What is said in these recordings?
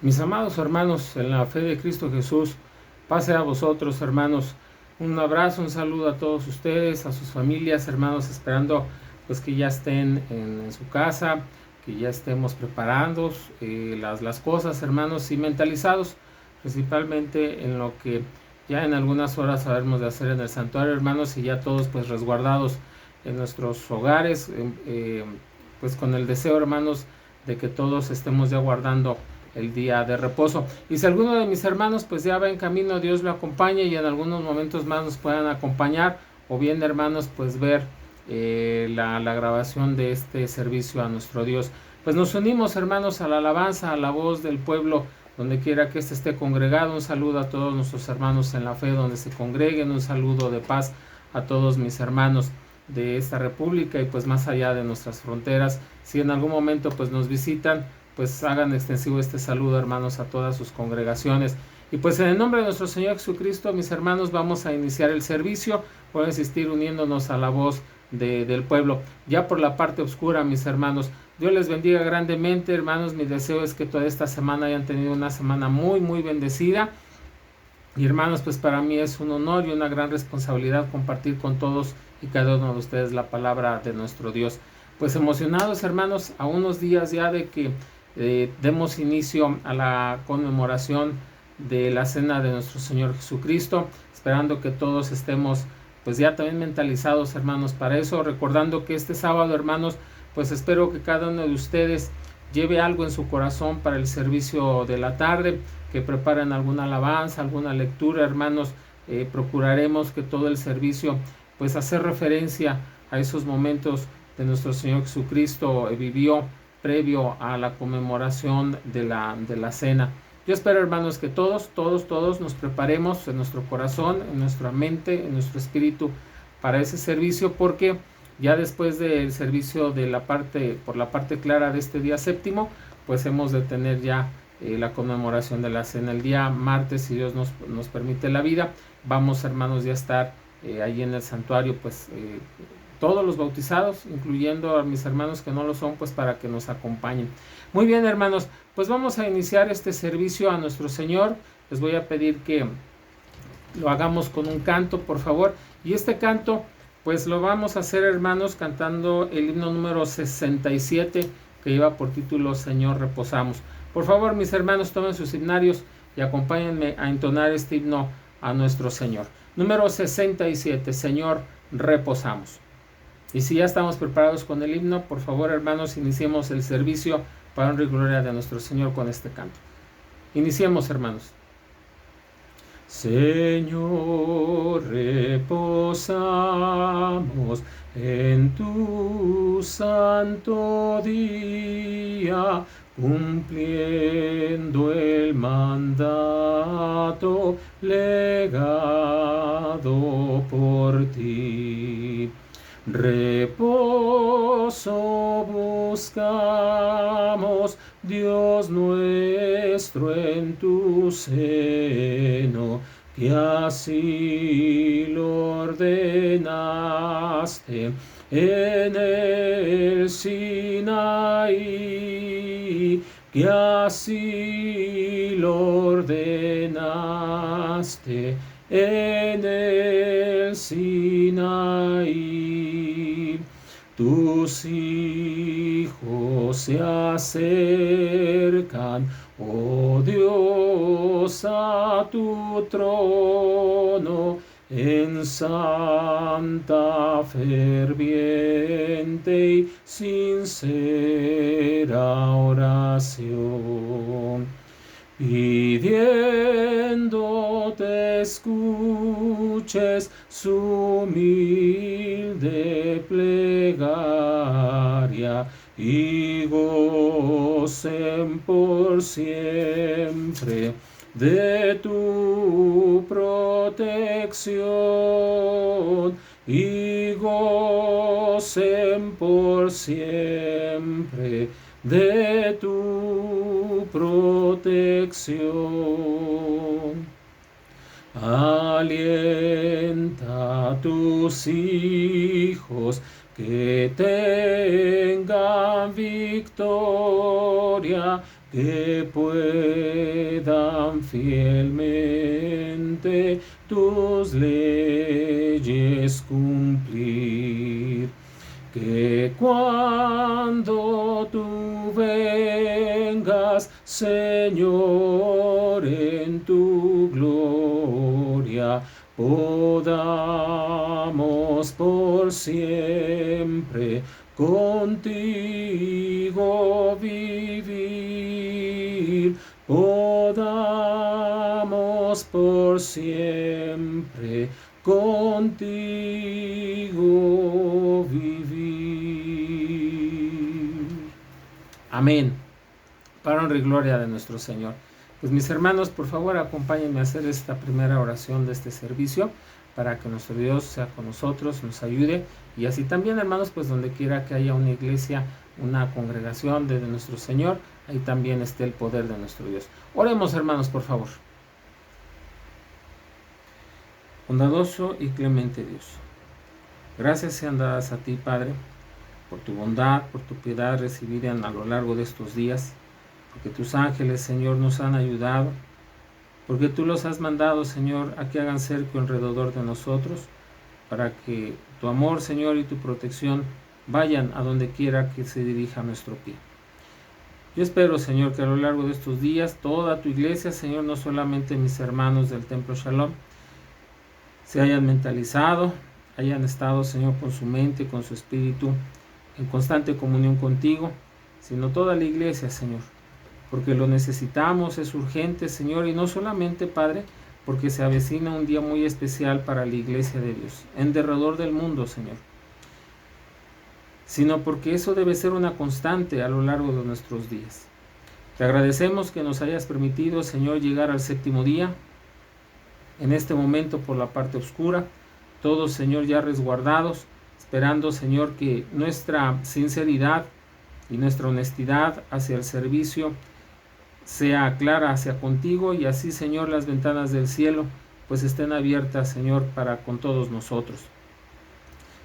Mis amados hermanos, en la fe de Cristo Jesús, pase a vosotros, hermanos, un abrazo, un saludo a todos ustedes, a sus familias, hermanos, esperando pues que ya estén en su casa, que ya estemos preparando las cosas, hermanos, y mentalizados principalmente en lo que ya en algunas horas sabemos de hacer en el santuario, hermanos, y ya todos pues resguardados en nuestros hogares, pues con el deseo, hermanos, de que todos estemos ya guardando el día de reposo. Y si alguno de mis hermanos pues ya va en camino, Dios lo acompañe y en algunos momentos más nos puedan acompañar, o bien, hermanos, pues ver la grabación de este servicio a nuestro Dios. Pues nos unimos, hermanos, a la alabanza, a la voz del pueblo, donde quiera que éste esté congregado. Un saludo a todos nuestros hermanos en la fe donde se congreguen, un saludo de paz a todos mis hermanos de esta república y pues más allá de nuestras fronteras. Si en algún momento pues nos visitan, pues hagan extensivo este saludo, hermanos, a todas sus congregaciones. Y pues en el nombre de nuestro Señor Jesucristo, mis hermanos, vamos a iniciar el servicio. Por insistir uniéndonos a la voz del pueblo. Ya por la parte oscura, mis hermanos, Dios les bendiga grandemente, hermanos. Mi deseo es que toda esta semana hayan tenido una semana muy, muy bendecida. Y hermanos, pues para mí es un honor y una gran responsabilidad compartir con todos y cada uno de ustedes la palabra de nuestro Dios. Pues emocionados, hermanos, a unos días ya de que demos inicio a la conmemoración de la cena de nuestro Señor Jesucristo, esperando que todos estemos pues ya también mentalizados, hermanos, para eso, recordando que este sábado, hermanos, pues espero que cada uno de ustedes lleve algo en su corazón para el servicio de la tarde, que preparen alguna alabanza, alguna lectura, hermanos. Procuraremos que todo el servicio pues hacer referencia a esos momentos de nuestro Señor Jesucristo vivió previo a la conmemoración de la cena. Yo espero, hermanos, que todos nos preparemos en nuestro corazón, en nuestra mente, en nuestro espíritu para ese servicio, porque ya después del servicio de por la parte clara de este día séptimo, pues hemos de tener ya la conmemoración de la cena. El día martes, si Dios nos permite la vida, vamos, hermanos, ya a estar ahí en el santuario, pues todos los bautizados, incluyendo a mis hermanos que no lo son, pues para que nos acompañen. Muy bien, hermanos, pues vamos a iniciar este servicio a nuestro Señor. Les voy a pedir que lo hagamos con un canto, por favor. Y este canto, pues lo vamos a hacer, hermanos, cantando el himno número 67, que lleva por título Señor, reposamos. Por favor, mis hermanos, tomen sus himnarios y acompáñenme a entonar este himno a nuestro Señor. Número 67, Señor, reposamos. Y si ya estamos preparados con el himno, por favor, hermanos, iniciemos el servicio para honra y gloria de nuestro Señor con este canto. Iniciemos, hermanos. Señor, reposamos en tu santo día, cumpliendo el mandato legado por ti. Reposo buscamos, Dios nuestro, en tu seno, que así lo ordenaste en el Sinaí, que así lo ordenaste en el Sinaí. Tus hijos se acercan, oh Dios, a tu trono, en santa, ferviente y sincera oración, pidiendo te escuches su humilde plegaria y gocen por siempre de tu protección, y gocen por siempre de tu protección. Alienta a tus hijos que tengan victoria que puedan fielmente tus leyes cumplir. Que cuando tú vengas, Señor, en tu gloria, podamos por siempre contigo vivir, podamos por siempre contigo vivir. Amén. Para honra y gloria de nuestro Señor. Pues mis hermanos, por favor, acompáñenme a hacer esta primera oración de este servicio para que nuestro Dios sea con nosotros, nos ayude, y así también, hermanos, pues donde quiera que haya una iglesia, una congregación de nuestro Señor, ahí también esté el poder de nuestro Dios. Oremos, hermanos, por favor. Bondadoso y clemente Dios, gracias sean dadas a ti, Padre, por tu bondad, por tu piedad recibida a lo largo de estos días, porque tus ángeles, Señor, nos han ayudado, porque tú los has mandado, Señor, a que hagan cerco alrededor de nosotros, para que tu amor, Señor, y tu protección vayan a donde quiera que se dirija nuestro pie. Yo espero, Señor, que a lo largo de estos días toda tu iglesia, Señor, no solamente mis hermanos del Templo Shalom, se hayan mentalizado, hayan estado, Señor, con su mente, con su espíritu, en constante comunión contigo, sino toda la iglesia, Señor, porque lo necesitamos, es urgente, Señor, y no solamente, Padre, porque se avecina un día muy especial para la iglesia de Dios, en derredor del mundo, Señor, sino porque eso debe ser una constante a lo largo de nuestros días. Te agradecemos que nos hayas permitido, Señor, llegar al séptimo día, en este momento por la parte oscura, todos, Señor, ya resguardados, esperando, Señor, que nuestra sinceridad y nuestra honestidad hacia el servicio sea clara hacia contigo, y así, Señor, las ventanas del cielo pues estén abiertas, Señor, para con todos nosotros.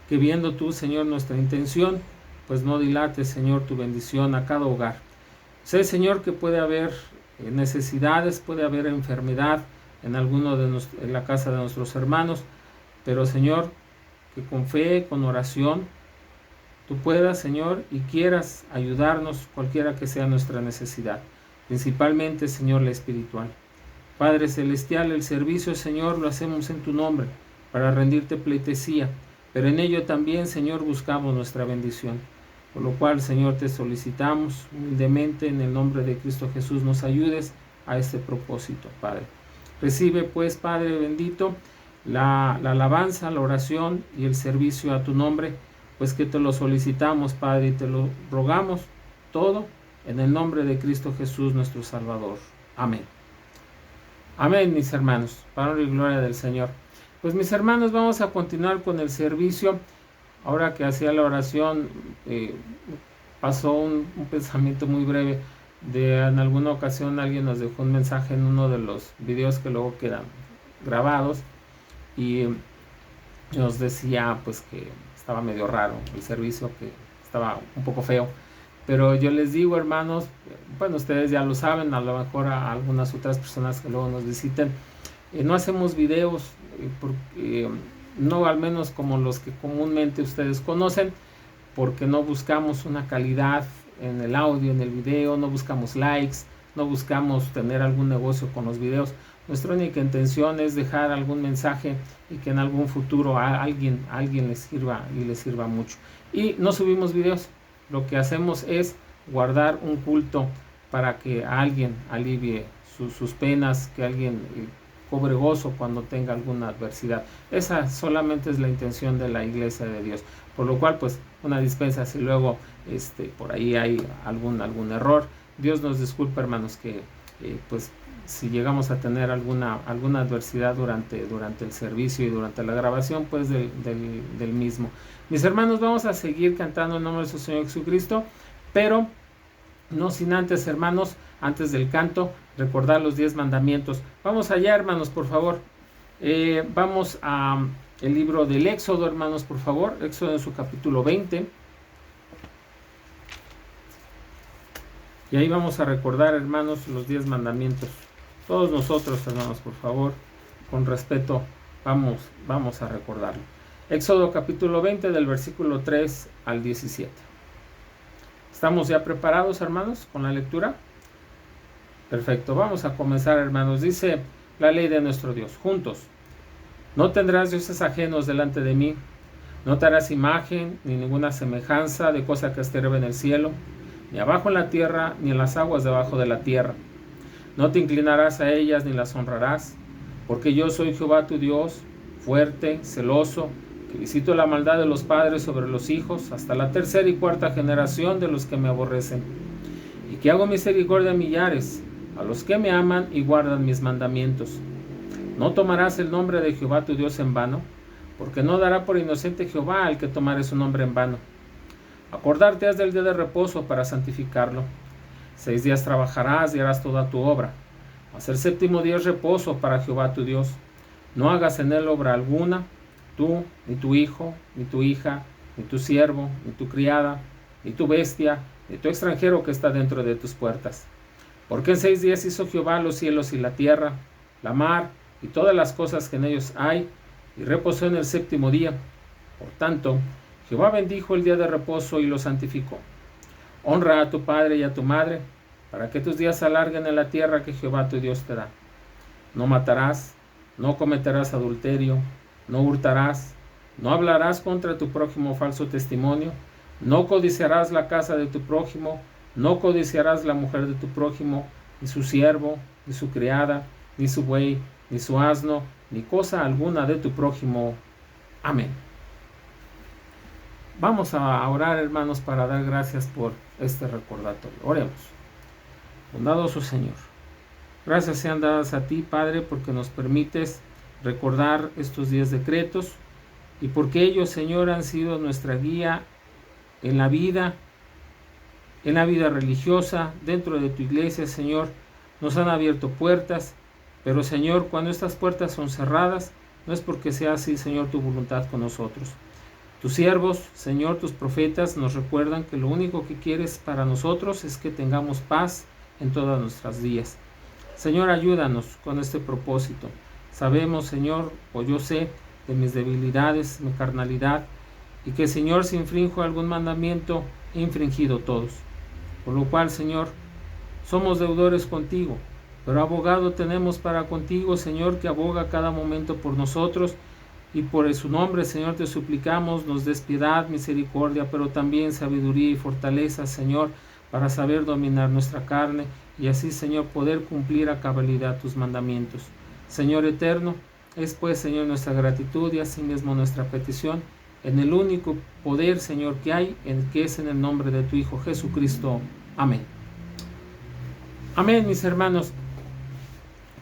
Que viendo tú, Señor, nuestra intención, pues no dilates, Señor, tu bendición a cada hogar. Sé, Señor, que puede haber necesidades, puede haber enfermedad en en la casa de nuestros hermanos, pero, Señor, que con fe, con oración, tú puedas, Señor, y quieras ayudarnos cualquiera que sea nuestra necesidad, principalmente, Señor, la espiritual. Padre Celestial, el servicio, Señor, lo hacemos en tu nombre, para rendirte pleitesía, pero en ello también, Señor, buscamos nuestra bendición. Por lo cual, Señor, te solicitamos humildemente, en el nombre de Cristo Jesús, nos ayudes a este propósito, Padre. Recibe, pues, Padre bendito, la alabanza, la oración y el servicio a tu nombre, pues que te lo solicitamos, Padre, y te lo rogamos todo en el nombre de Cristo Jesús, nuestro Salvador. Amén. Amén, mis hermanos, para la gloria del Señor. Pues, mis hermanos, vamos a continuar con el servicio. Ahora que hacía la oración, pasó un pensamiento muy breve. En alguna ocasión alguien nos dejó un mensaje en uno de los videos que luego quedan grabados, y nos decía pues que estaba medio raro el servicio, que estaba un poco feo. Pero yo les digo, hermanos, bueno, ustedes ya lo saben, a lo mejor a algunas otras personas que luego nos visiten, no hacemos videos, no al menos como los que comúnmente ustedes conocen, porque no buscamos una calidad en el audio, en el video, no buscamos likes, no buscamos tener algún negocio con los videos. Nuestra única intención es dejar algún mensaje y que en algún futuro a alguien les sirva y les sirva mucho. Y no subimos videos, lo que hacemos es guardar un culto para que alguien alivie sus penas, que alguien cobre gozo cuando tenga alguna adversidad. Esa solamente es la intención de la iglesia de Dios. Por lo cual, pues, una dispensa si luego por ahí hay algún error. Dios nos disculpe, hermanos, que pues si llegamos a tener alguna adversidad durante el servicio y durante la grabación, pues del mismo. Mis hermanos, vamos a seguir cantando en nombre de su Señor Jesucristo, pero no sin antes, hermanos, antes del canto, recordar los 10 mandamientos. Vamos allá, hermanos, por favor. Vamos a el libro del Éxodo, hermanos, por favor. Éxodo en su capítulo 20. Y ahí vamos a recordar, hermanos, los 10 mandamientos. Todos nosotros, hermanos, por favor, con respeto, vamos a recordarlo. Éxodo capítulo 20 del versículo 3 al 17. ¿Estamos ya preparados, hermanos, con la lectura? Perfecto, vamos a comenzar, hermanos. Dice la ley de nuestro Dios, juntos. No tendrás dioses ajenos delante de mí. No te harás imagen ni ninguna semejanza de cosa que esté en el cielo, ni abajo en la tierra, ni en las aguas debajo de la tierra. No te inclinarás a ellas ni las honrarás, porque yo soy Jehová tu Dios, fuerte, celoso, que visito la maldad de los padres sobre los hijos, hasta la tercera y cuarta generación de los que me aborrecen, y que hago misericordia a millares, a los que me aman y guardan mis mandamientos. No tomarás el nombre de Jehová tu Dios en vano, porque no dará por inocente Jehová al que tomare su nombre en vano. Acordarte has del día de reposo para santificarlo. 6 días trabajarás y harás toda tu obra, mas el séptimo día es reposo para Jehová tu Dios. No hagas en él obra alguna, tú, ni tu hijo, ni tu hija, ni tu siervo, ni tu criada, ni tu bestia, ni tu extranjero que está dentro de tus puertas. Porque en 6 días hizo Jehová los cielos y la tierra, la mar y todas las cosas que en ellos hay, y reposó en el séptimo día. Por tanto, Jehová bendijo el día de reposo y lo santificó. Honra a tu padre y a tu madre, para que tus días se alarguen en la tierra que Jehová tu Dios te da. No matarás, no cometerás adulterio, no hurtarás, no hablarás contra tu prójimo falso testimonio, no codiciarás la casa de tu prójimo, no codiciarás la mujer de tu prójimo, ni su siervo, ni su criada, ni su buey, ni su asno, ni cosa alguna de tu prójimo. Amén. Vamos a orar, hermanos, para dar gracias por este recordatorio. Oremos. Bondadoso Señor, gracias sean dadas a ti, Padre, porque nos permites recordar estos 10 decretos y porque ellos, Señor, han sido nuestra guía en la vida religiosa, dentro de tu iglesia, Señor. Nos han abierto puertas, pero, Señor, cuando estas puertas son cerradas, no es porque sea así, Señor, tu voluntad con nosotros. Tus siervos, Señor, tus profetas nos recuerdan que lo único que quieres para nosotros es que tengamos paz en todas nuestras días. Señor, ayúdanos con este propósito. Sabemos, Señor, o yo sé de mis debilidades, mi carnalidad, y que, Señor, si infrinjo algún mandamiento, he infringido todos. Por lo cual, Señor, somos deudores contigo, pero abogado tenemos para contigo, Señor, que aboga cada momento por nosotros, y por su nombre, Señor, te suplicamos, nos des piedad, misericordia, pero también sabiduría y fortaleza, Señor, para saber dominar nuestra carne, y así, Señor, poder cumplir a cabalidad tus mandamientos. Señor eterno, es pues, Señor, nuestra gratitud y asimismo nuestra petición, en el único poder, Señor, que hay, que es en el nombre de tu Hijo Jesucristo. Amén. Amén, mis hermanos.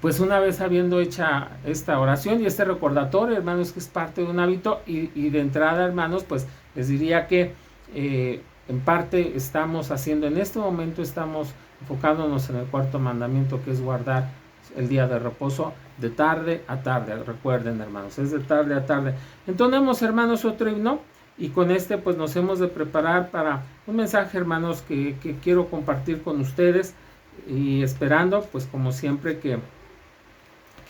Pues una vez habiendo hecha esta oración y este recordatorio, hermanos, que es parte de un hábito, y de entrada, hermanos, pues les diría que en parte estamos haciendo, en este momento estamos enfocándonos en el cuarto mandamiento, que es guardar el día de reposo de tarde a tarde. Recuerden, hermanos, es de tarde a tarde. Entonemos, hermanos, otro himno, y con este pues nos hemos de preparar para un mensaje, hermanos, que quiero compartir con ustedes, y esperando, pues como siempre, que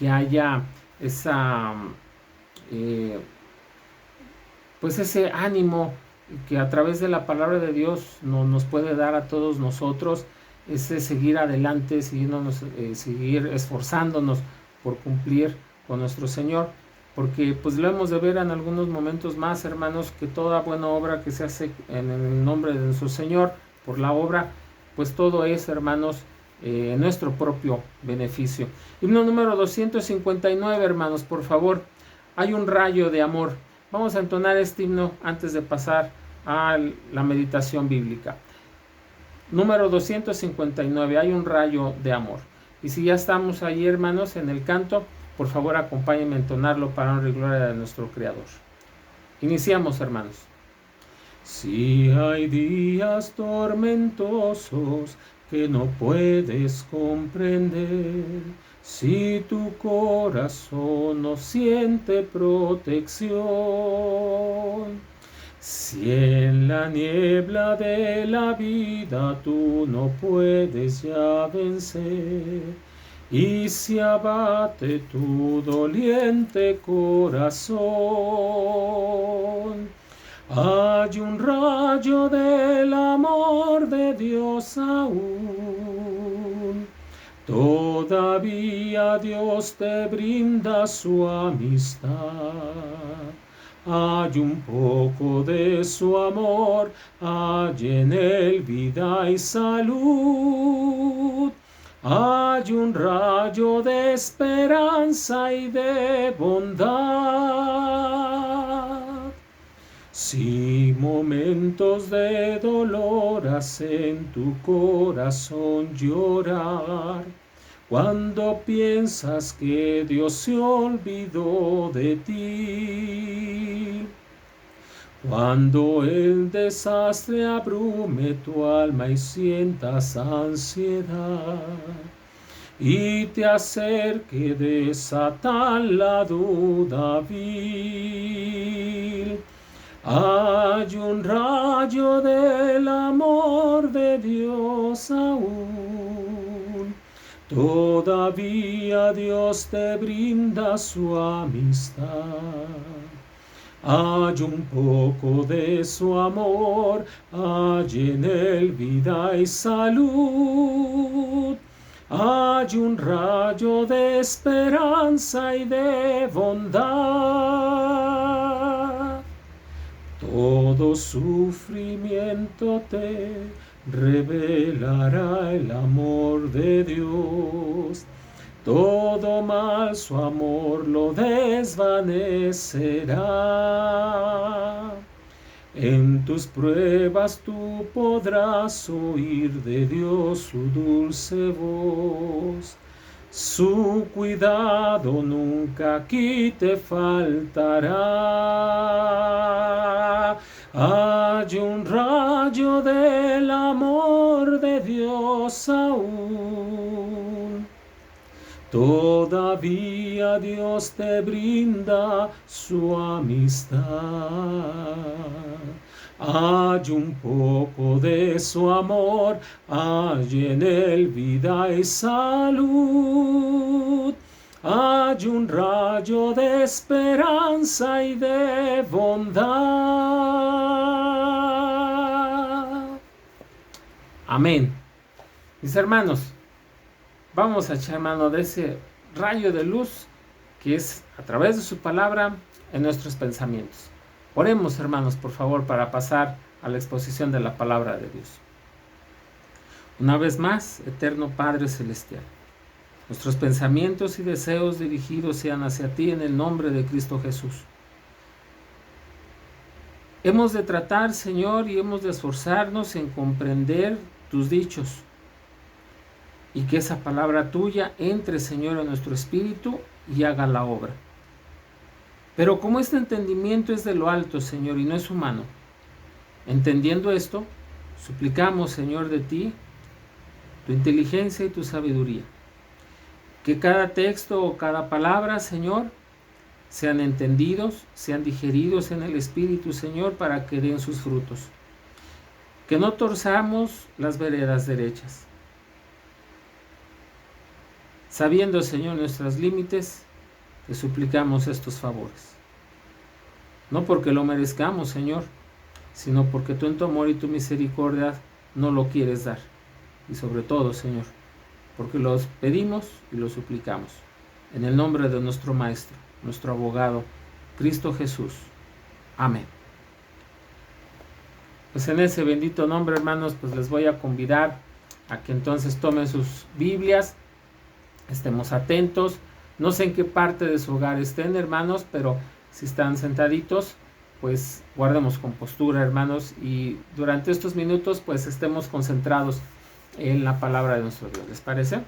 haya esa pues ese ánimo que a través de la palabra de Dios nos puede dar a todos nosotros, ese seguir adelante, seguir esforzándonos por cumplir con nuestro Señor, porque pues lo hemos de ver en algunos momentos más, hermanos, que toda buena obra que se hace en el nombre de nuestro Señor, por la obra, pues todo es, hermanos, nuestro propio beneficio. Himno número 259, hermanos, por favor. Hay un rayo de amor. Vamos a entonar este himno antes de pasar a la meditación bíblica. Número 259, hay un rayo de amor. Y si ya estamos ahí, hermanos, en el canto, por favor acompáñenme a entonarlo para honra y gloria de nuestro Creador. Iniciamos, hermanos. Si hay días tormentosos que no puedes comprender, si tu corazón no siente protección, Si en la niebla de la vida tú no puedes ya vencer, y si abate tu doliente corazón, hay un rayo del amor de Dios aún. Todavía Dios te brinda su amistad. Hay un poco de su amor, hay en él vida y salud. Hay un rayo de esperanza y de bondad. Si momentos de dolor hacen tu corazón llorar, cuando piensas que Dios se olvidó de ti, cuando el desastre abrume tu alma y sientas ansiedad, y te acerque de Satán la duda vil, hay un rayo del amor de Dios aún. Todavía Dios te brinda su amistad. Hay un poco de su amor, hay en él vida y salud. Hay un rayo de esperanza y de bondad. Todo sufrimiento te revelará el amor de Dios. Todo mal su amor lo desvanecerá. En tus pruebas tú podrás oír de Dios su dulce voz. Su cuidado nunca aquí te faltará. Hay un rayo del amor de Dios aún. Todavía Dios te brinda su amistad. Hay un poco de su amor, hay en él vida y salud. Hay un rayo de esperanza y de bondad. Amén. Mis hermanos, vamos a echar mano de ese rayo de luz que es a través de su palabra en nuestros pensamientos. Oremos, hermanos, por favor, para pasar a la exposición de la palabra de Dios. Una vez más, eterno Padre Celestial, nuestros pensamientos y deseos dirigidos sean hacia ti en el nombre de Cristo Jesús. Hemos de tratar, Señor, y hemos de esforzarnos en comprender tus dichos, y que esa palabra tuya entre, Señor, en nuestro espíritu y haga la obra. Pero como este entendimiento es de lo alto, Señor, y no es humano, entendiendo esto, suplicamos, Señor, de ti, tu inteligencia y tu sabiduría. Que cada texto o cada palabra, Señor, sean entendidos, sean digeridos en el Espíritu, Señor, para que den sus frutos. Que no torzamos las veredas derechas. Sabiendo, Señor, nuestros límites, te suplicamos estos favores. No porque lo merezcamos, Señor, sino porque tú en tu amor y tu misericordia no lo quieres dar. Y sobre todo, Señor, porque los pedimos y los suplicamos. En el nombre de nuestro Maestro, nuestro abogado, Cristo Jesús. Amén. Pues en ese bendito nombre, hermanos, pues les voy a convidar a que entonces tomen sus Biblias, estemos atentos. No sé en qué parte de su hogar estén, hermanos, pero si están sentaditos, pues guardemos compostura, hermanos, y durante estos minutos pues estemos concentrados en la palabra de nuestro Dios. ¿Les parece?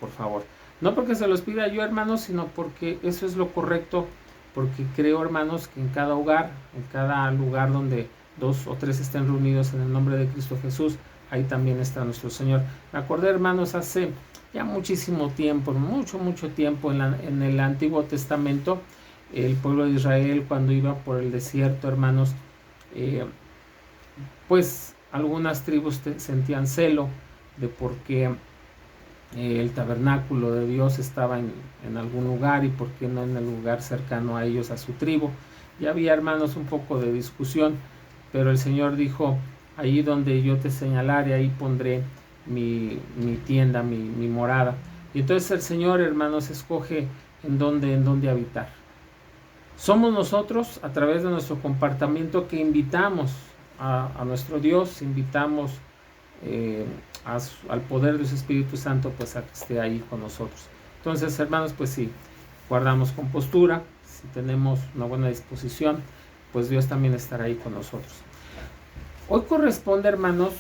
Por favor. No porque se los pida yo, hermanos, sino porque eso es lo correcto, porque creo, hermanos, que en cada hogar, en cada lugar donde 2 o 3 estén reunidos en el nombre de Cristo Jesús, ahí también está nuestro Señor. Me acordé, hermanos, hace ya muchísimo tiempo, mucho tiempo en el Antiguo Testamento, el pueblo de Israel cuando iba por el desierto, hermanos, pues algunas tribus sentían celo de por qué el tabernáculo de Dios estaba en algún lugar y por qué no en el lugar cercano a ellos, a su tribu. Y había, hermanos, un poco de discusión, pero el Señor dijo, ahí donde yo te señalare, ahí pondré mi tienda, mi morada. Y entonces el Señor, hermanos, escoge en dónde habitar. Somos nosotros, a través de nuestro comportamiento, que invitamos a nuestro Dios, invitamos al poder de su Espíritu Santo, pues a que esté ahí con nosotros. Entonces, hermanos, pues si guardamos compostura, si tenemos una buena disposición, pues Dios también estará ahí con nosotros. Hoy corresponde, hermanos,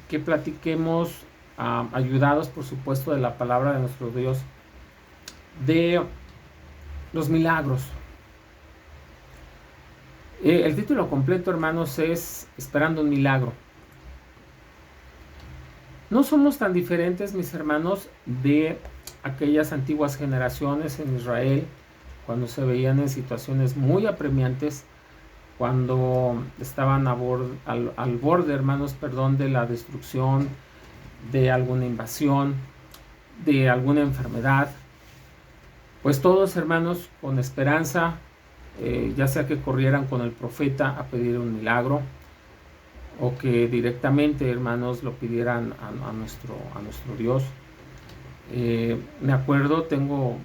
que platiquemos, ayudados por supuesto de la palabra de nuestro Dios, de los milagros. El título completo, hermanos, es Esperando un milagro. No somos tan diferentes, mis hermanos, de aquellas antiguas generaciones en Israel, cuando se veían en situaciones muy apremiantes, cuando estaban al borde, hermanos, de la destrucción, de alguna invasión, de alguna enfermedad. Pues todos, hermanos, con esperanza, ya sea que corrieran con el profeta a pedir un milagro, o que directamente, hermanos, lo pidieran a nuestro Dios. Me acuerdo, tengo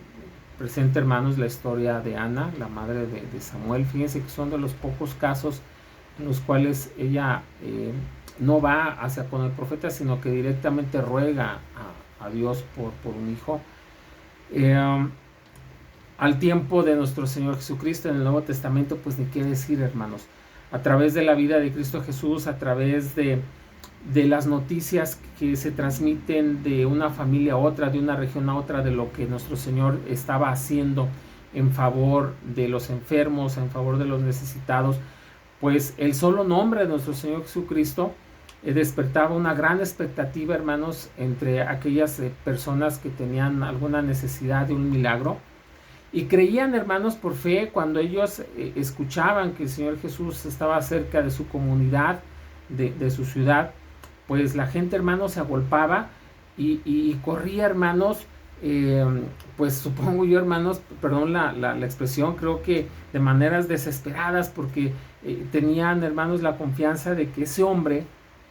presente, hermanos, la historia de Ana, la madre de Samuel. Fíjense que son de los pocos casos en los cuales ella no va hacia con el profeta, sino que directamente ruega a Dios por un hijo. Al tiempo de nuestro Señor Jesucristo en el Nuevo Testamento, pues ni qué decir, hermanos. A través de la vida de Cristo Jesús, a través de las noticias que se transmiten de una familia a otra, de una región a otra, de lo que nuestro Señor estaba haciendo en favor de los enfermos, en favor de los necesitados, pues el solo nombre de nuestro Señor Jesucristo despertaba una gran expectativa, hermanos, entre aquellas personas que tenían alguna necesidad de un milagro. Y creían, hermanos, por fe, cuando ellos escuchaban que el Señor Jesús estaba cerca de su comunidad, de su ciudad, pues la gente, hermanos, se agolpaba y corría, hermanos, pues supongo yo, hermanos, perdón la expresión, creo que de maneras desesperadas, porque tenían, hermanos, la confianza de que ese hombre,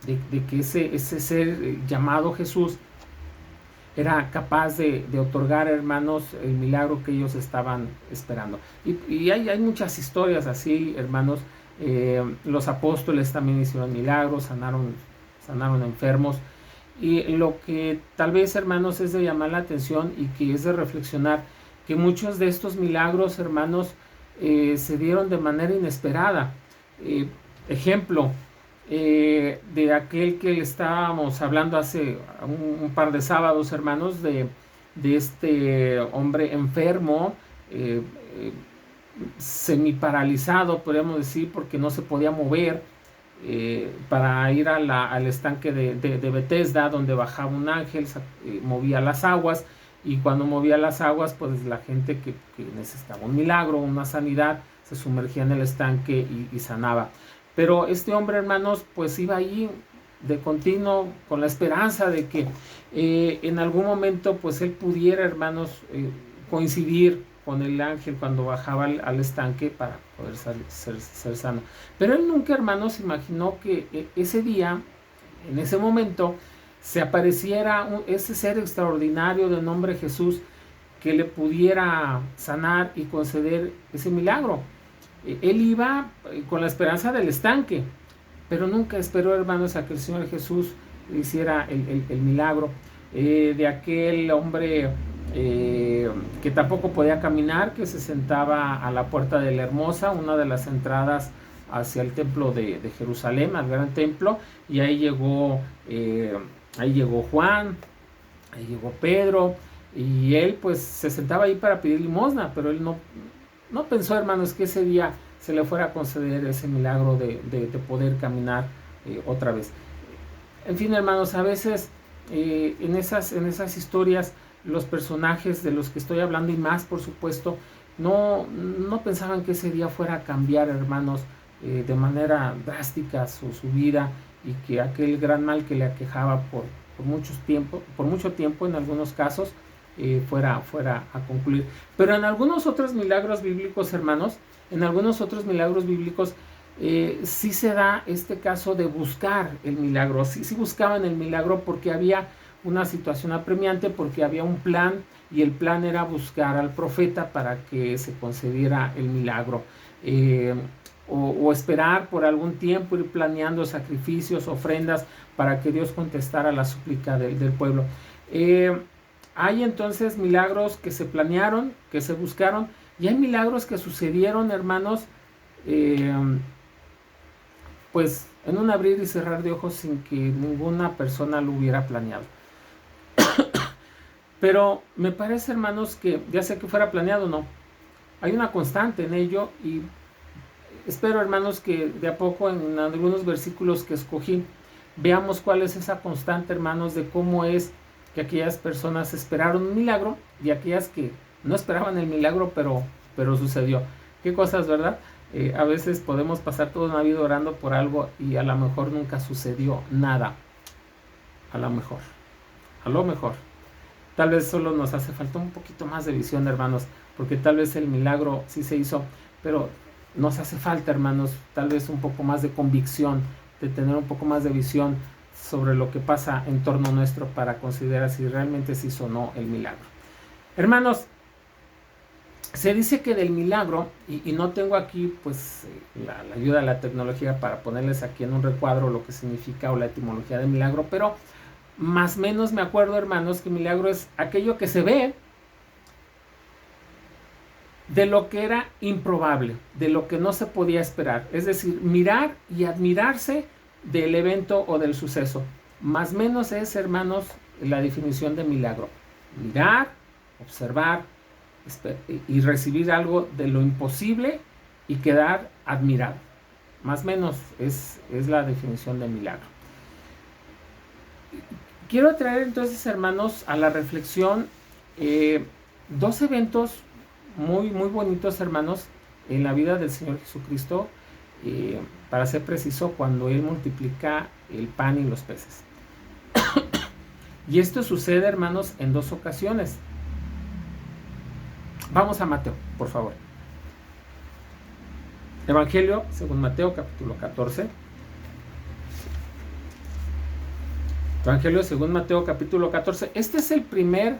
de que ese ser llamado Jesús, era capaz de otorgar, hermanos, el milagro que ellos estaban esperando. Y hay muchas historias así, hermanos. Los apóstoles también hicieron milagros, sanaron enfermos. Y lo que tal vez, hermanos, es de llamar la atención y que es de reflexionar, que muchos de estos milagros, hermanos, se dieron de manera inesperada. Ejemplo, de aquel que le estábamos hablando hace un par de sábados, hermanos, de este hombre enfermo, semiparalizado, podríamos decir, porque no se podía mover, para ir al estanque de Betesda, donde bajaba un ángel, movía las aguas, y cuando movía las aguas, pues la gente que necesitaba un milagro, una sanidad, se sumergía en el estanque y sanaba. Pero este hombre, hermanos, pues iba ahí de continuo con la esperanza de que en algún momento pues él pudiera, hermanos, coincidir con el ángel cuando bajaba al estanque para poder ser sano. Pero él nunca, hermanos, imaginó que ese día, en ese momento, se apareciera ese ser extraordinario de nombre Jesús que le pudiera sanar y conceder ese milagro. Él iba con la esperanza del estanque, pero nunca esperó, hermanos, a que el Señor Jesús hiciera el milagro de aquel hombre que tampoco podía caminar, que se sentaba a la puerta de la Hermosa, una de las entradas hacia el templo de Jerusalén, al gran templo, y ahí llegó Juan, ahí llegó Pedro, y él pues se sentaba ahí para pedir limosna, pero él no pensó, hermanos, que ese día se le fuera a conceder ese milagro de poder caminar otra vez. En fin, hermanos, a veces en esas historias los personajes de los que estoy hablando, y más por supuesto, no pensaban que ese día fuera a cambiar, hermanos, de manera drástica su vida, y que aquel gran mal que le aquejaba por mucho tiempo en algunos casos, fuera a concluir. Pero en algunos otros milagros bíblicos, hermanos, sí se da este caso de buscar el milagro. Sí buscaban el milagro porque había una situación apremiante, porque había un plan, y el plan era buscar al profeta para que se concediera el milagro. O esperar por algún tiempo, ir planeando sacrificios, ofrendas, para que Dios contestara la súplica del pueblo. Hay entonces milagros que se planearon, que se buscaron, y hay milagros que sucedieron, hermanos, pues en un abrir y cerrar de ojos, sin que ninguna persona lo hubiera planeado. Pero me parece, hermanos, que ya sea que fuera planeado o no, hay una constante en ello, y espero, hermanos, que de a poco en algunos versículos que escogí veamos cuál es esa constante, hermanos, de cómo es que aquellas personas esperaron un milagro y aquellas que no esperaban el milagro, pero sucedió. Qué cosas, ¿verdad? A veces podemos pasar toda una vida orando por algo y a lo mejor nunca sucedió nada. A lo mejor. Tal vez solo nos hace falta un poquito más de visión, hermanos, porque tal vez el milagro sí se hizo, pero nos hace falta, hermanos, tal vez un poco más de convicción, de tener un poco más de visión sobre lo que pasa en torno nuestro, para considerar si realmente se hizo o no el milagro. Hermanos, se dice que del milagro, y no tengo aquí pues la ayuda de la tecnología para ponerles aquí en un recuadro lo que significa o la etimología del milagro, pero más o menos me acuerdo, hermanos, que milagro es aquello que se ve de lo que era improbable, de lo que no se podía esperar. Es decir, mirar y admirarse del evento o del suceso. Más o menos es, hermanos, la definición de milagro. Mirar, observar y recibir algo de lo imposible y quedar admirado. Más o menos es la definición de milagro. Quiero traer entonces, hermanos, a la reflexión dos eventos muy bonitos, hermanos, en la vida del Señor Jesucristo, para ser preciso, cuando Él multiplica el pan y los peces. Y esto sucede, hermanos, en dos ocasiones. Vamos a Mateo, por favor. Evangelio según Mateo, capítulo 14. Evangelio según Mateo, capítulo 14. Este es el primer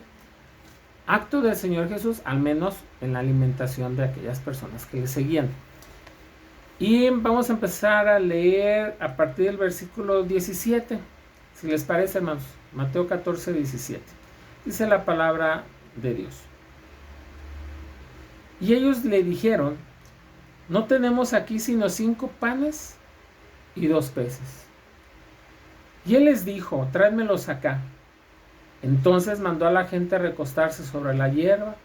acto del Señor Jesús, al menos en la alimentación de aquellas personas que le seguían. Y vamos a empezar a leer a partir del versículo 17. Si les parece, hermanos. Mateo 14, 17. Dice la palabra de Dios. Y ellos le dijeron: no tenemos aquí sino 5 panes y 2 peces. Y él les dijo: tráedmelos acá. Entonces mandó a la gente a recostarse sobre la hierba,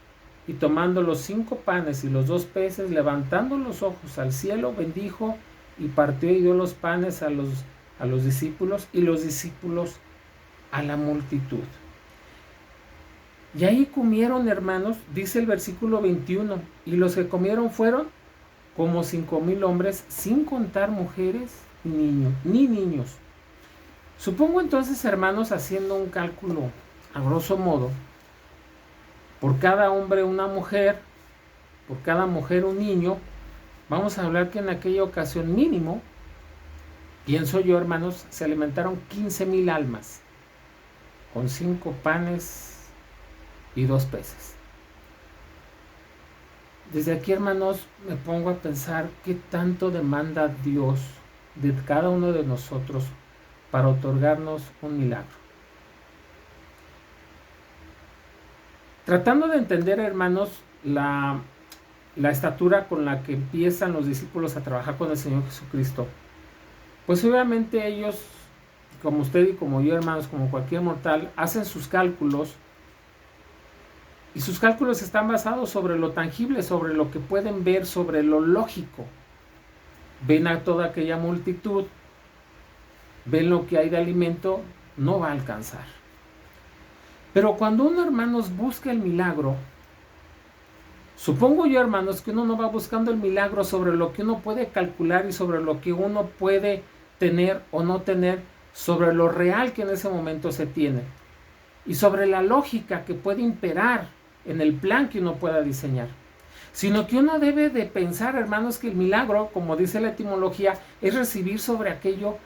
y tomando los 5 panes y los 2 peces, levantando los ojos al cielo, bendijo y partió y dio los panes a los discípulos, y los discípulos a la multitud. Y ahí comieron, hermanos, dice el versículo 21, y los que comieron fueron como 5,000 hombres, sin contar mujeres ni niños. Supongo entonces, hermanos, haciendo un cálculo a grosso modo, por cada hombre una mujer, por cada mujer un niño, vamos a hablar que en aquella ocasión mínimo, pienso yo, hermanos, se alimentaron 15,000 almas, con 5 panes y 2 peces. Desde aquí, hermanos, me pongo a pensar qué tanto demanda Dios de cada uno de nosotros para otorgarnos un milagro. Tratando de entender, hermanos, la estatura con la que empiezan los discípulos a trabajar con el Señor Jesucristo, pues obviamente ellos, como usted y como yo, hermanos, como cualquier mortal, hacen sus cálculos, y sus cálculos están basados sobre lo tangible, sobre lo que pueden ver, sobre lo lógico. Ven a toda aquella multitud, ven lo que hay de alimento, no va a alcanzar. Pero cuando uno, hermanos, busca el milagro, Supongo yo, hermanos, que uno no va buscando el milagro sobre lo que uno puede calcular y sobre lo que uno puede tener o no tener, sobre lo real que en ese momento se tiene y sobre la lógica que puede imperar en el plan que uno pueda diseñar, sino que uno debe de pensar, hermanos, que el milagro, como dice la etimología, es recibir sobre aquello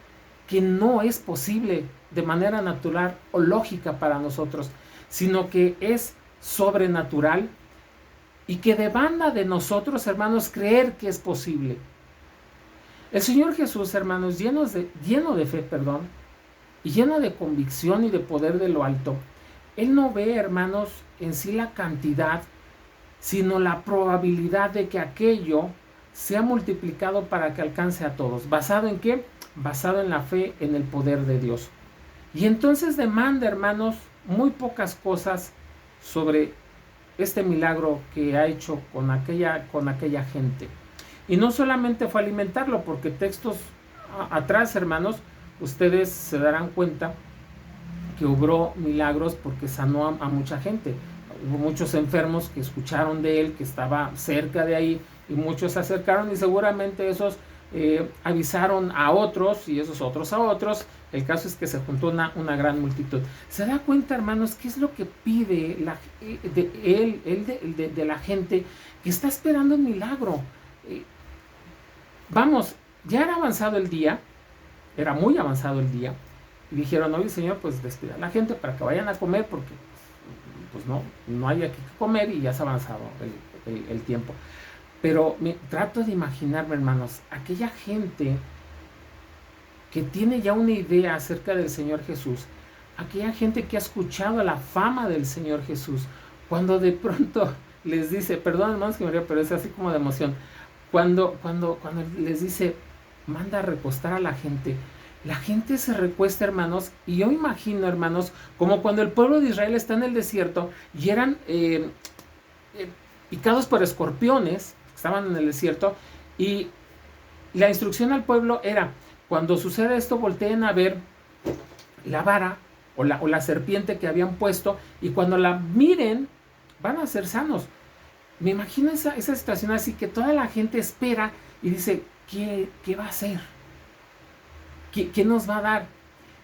que no es posible de manera natural o lógica para nosotros, sino que es sobrenatural y que demanda de nosotros, hermanos, creer que es posible. El Señor Jesús, hermanos, lleno de fe, y lleno de convicción y de poder de lo alto, Él no ve, hermanos, en sí la cantidad, sino la probabilidad de que aquello sea multiplicado para que alcance a todos. ¿Basado en qué? Basado en la fe, en el poder de Dios. Y entonces demanda, hermanos, muy pocas cosas sobre este milagro que ha hecho con aquella gente. Y no solamente fue alimentarlo, porque textos atrás, hermanos, ustedes se darán cuenta que obró milagros porque sanó a mucha gente. Hubo muchos enfermos que escucharon de él, que estaba cerca de ahí, y muchos se acercaron y seguramente esos avisaron a otros y esos otros a otros. El caso es que se juntó una gran multitud. ¿Se da cuenta, hermanos, qué es lo que pide de la gente que está esperando un milagro? Vamos, ya era avanzado el día, era muy avanzado el día, y dijeron, oye Señor, pues despida a la gente para que vayan a comer, porque pues no hay aquí que comer y ya se ha avanzado el tiempo. Pero trato de imaginarme, hermanos, aquella gente que tiene ya una idea acerca del Señor Jesús, aquella gente que ha escuchado la fama del Señor Jesús, cuando de pronto les dice, perdón hermanos que me río, pero es así como de emoción, cuando les dice, manda a recostar a la gente se recuesta, hermanos, y yo imagino, hermanos, como cuando el pueblo de Israel está en el desierto y eran picados por escorpiones, estaban en el desierto, y la instrucción al pueblo era, cuando sucede esto, volteen a ver la vara o la serpiente que habían puesto, y cuando la miren, van a ser sanos. Me imagino esa situación así, que toda la gente espera y dice, ¿qué va a hacer? ¿Qué nos va a dar?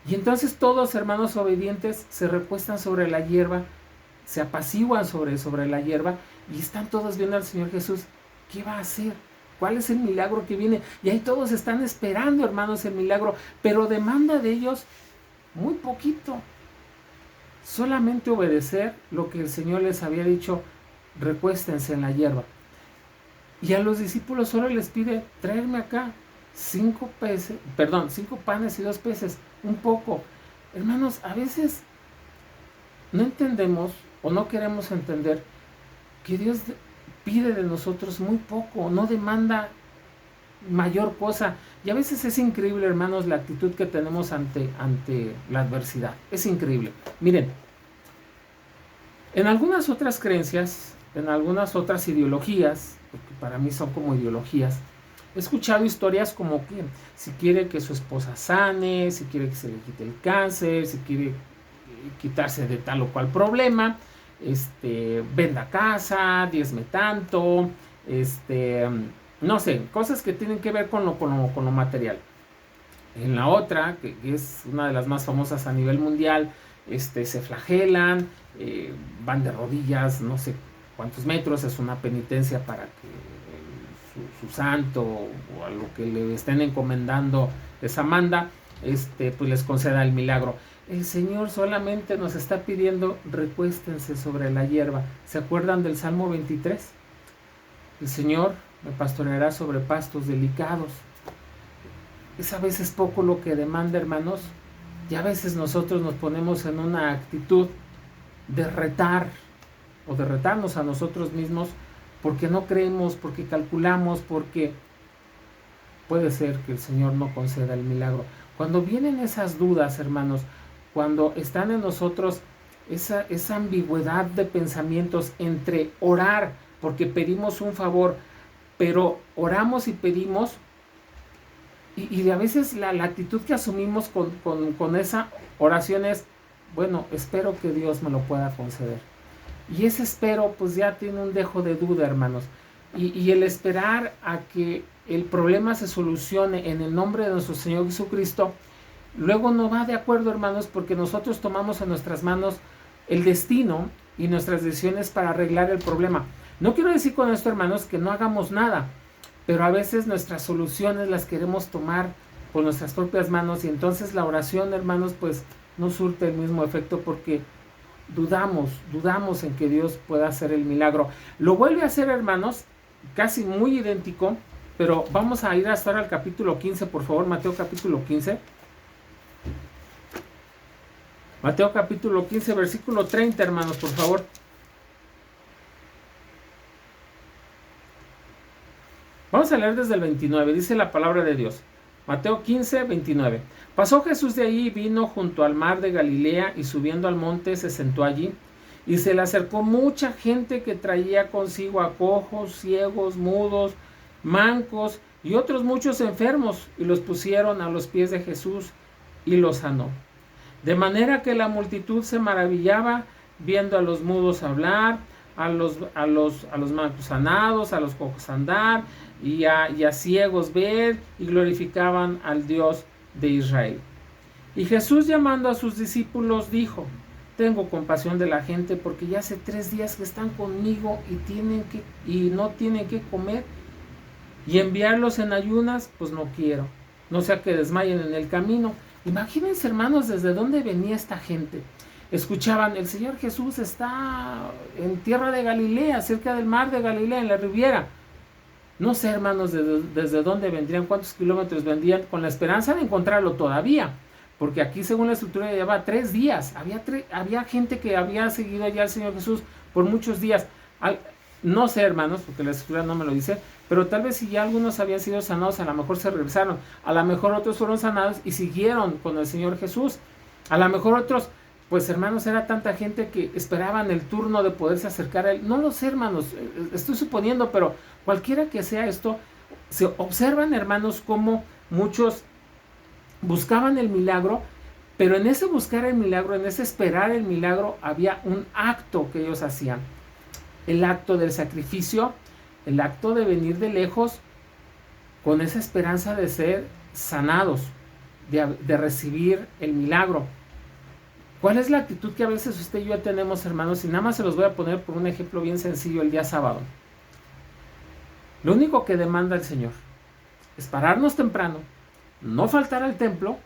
Y entonces todos, hermanos obedientes, se recuestan sobre la hierba, se apaciguan sobre la hierba, y están todos viendo al Señor Jesús. ¿Qué va a hacer? ¿Cuál es el milagro que viene? Y ahí todos están esperando, hermanos, el milagro, pero demanda de ellos muy poquito. Solamente obedecer lo que el Señor les había dicho, recuéstense en la hierba. Y a los discípulos solo les pide, traerme acá 5 panes y 2 peces, un poco. Hermanos, a veces no entendemos o no queremos entender que Dios pide de nosotros muy poco, no demanda mayor cosa. Y a veces es increíble, hermanos, la actitud que tenemos ante la adversidad. Es increíble. Miren, en algunas otras creencias, en algunas otras ideologías, porque para mí son como ideologías, he escuchado historias como que si quiere que su esposa sane, si quiere que se le quite el cáncer, si quiere quitarse de tal o cual problema, venda casa, diezme tanto, no sé, cosas que tienen que ver con lo material. En la otra, que es una de las más famosas a nivel mundial, se flagelan, van de rodillas, no sé cuántos metros, es una penitencia para que su santo o a lo que le estén encomendando esa manda, pues les conceda el milagro. El Señor solamente nos está pidiendo, recuéstense sobre la hierba. ¿Se acuerdan del Salmo 23? El Señor me pastoreará sobre pastos delicados. Es a veces poco lo que demanda, hermanos, y a veces nosotros nos ponemos en una actitud de retar o de retarnos a nosotros mismos porque no creemos, porque calculamos, porque puede ser que el Señor no conceda el milagro. Cuando vienen esas dudas, hermanos, cuando están en nosotros esa ambigüedad de pensamientos entre orar porque pedimos un favor, pero oramos y pedimos, y a veces la actitud que asumimos con esa oración es, bueno, espero que Dios me lo pueda conceder. Y ese espero pues ya tiene un dejo de duda, hermanos. Y el esperar a que el problema se solucione en el nombre de nuestro Señor Jesucristo, luego no va de acuerdo, hermanos, porque nosotros tomamos en nuestras manos el destino y nuestras decisiones para arreglar el problema. No quiero decir con esto, hermanos, que no hagamos nada, pero a veces nuestras soluciones las queremos tomar con nuestras propias manos y entonces la oración, hermanos, pues no surte el mismo efecto porque dudamos en que Dios pueda hacer el milagro. Lo vuelve a hacer, hermanos, casi muy idéntico, pero vamos a ir hasta ahora al capítulo 15, por favor, Mateo capítulo 15. Mateo capítulo 15, versículo 30, hermanos, por favor. Vamos a leer desde el 29, dice la palabra de Dios. Mateo 15, 29. Pasó Jesús de allí y vino junto al mar de Galilea y subiendo al monte se sentó allí. Y se le acercó mucha gente que traía consigo a cojos, ciegos, mudos, mancos y otros muchos enfermos y los pusieron a los pies de Jesús y los sanó. De manera que la multitud se maravillaba viendo a los mudos hablar, a los mancos sanados, a los cojos andar y a ciegos ver y glorificaban al Dios de Israel. Y Jesús llamando a sus discípulos dijo: tengo compasión de la gente porque ya hace 3 días que están conmigo y no tienen que comer, y enviarlos en ayunas pues no quiero, no sea que desmayen en el camino. Imagínense, hermanos, desde dónde venía esta gente. Escuchaban: el Señor Jesús está en tierra de Galilea, cerca del mar de Galilea, en la Riviera. No sé, hermanos, desde dónde vendrían, cuántos kilómetros vendrían, con la esperanza de encontrarlo todavía. Porque aquí, según la estructura, llevaba 3 días. Había gente que había seguido ya al Señor Jesús por muchos días. No sé, hermanos, porque la escritura no me lo dice, pero tal vez si ya algunos habían sido sanados, a lo mejor se regresaron. A lo mejor otros fueron sanados y siguieron con el Señor Jesús. A lo mejor otros, pues hermanos, era tanta gente que esperaban el turno de poderse acercar a Él. No lo sé, hermanos, estoy suponiendo, pero cualquiera que sea esto, se observan, hermanos, cómo muchos buscaban el milagro, pero en ese buscar el milagro, en ese esperar el milagro, había un acto que ellos hacían. El acto del sacrificio, el acto de venir de lejos con esa esperanza de ser sanados, de recibir el milagro. ¿Cuál es la actitud que a veces usted y yo tenemos, hermanos? Y nada más se los voy a poner por un ejemplo bien sencillo el día sábado. Lo único que demanda el Señor es pararnos temprano, no faltar al templo,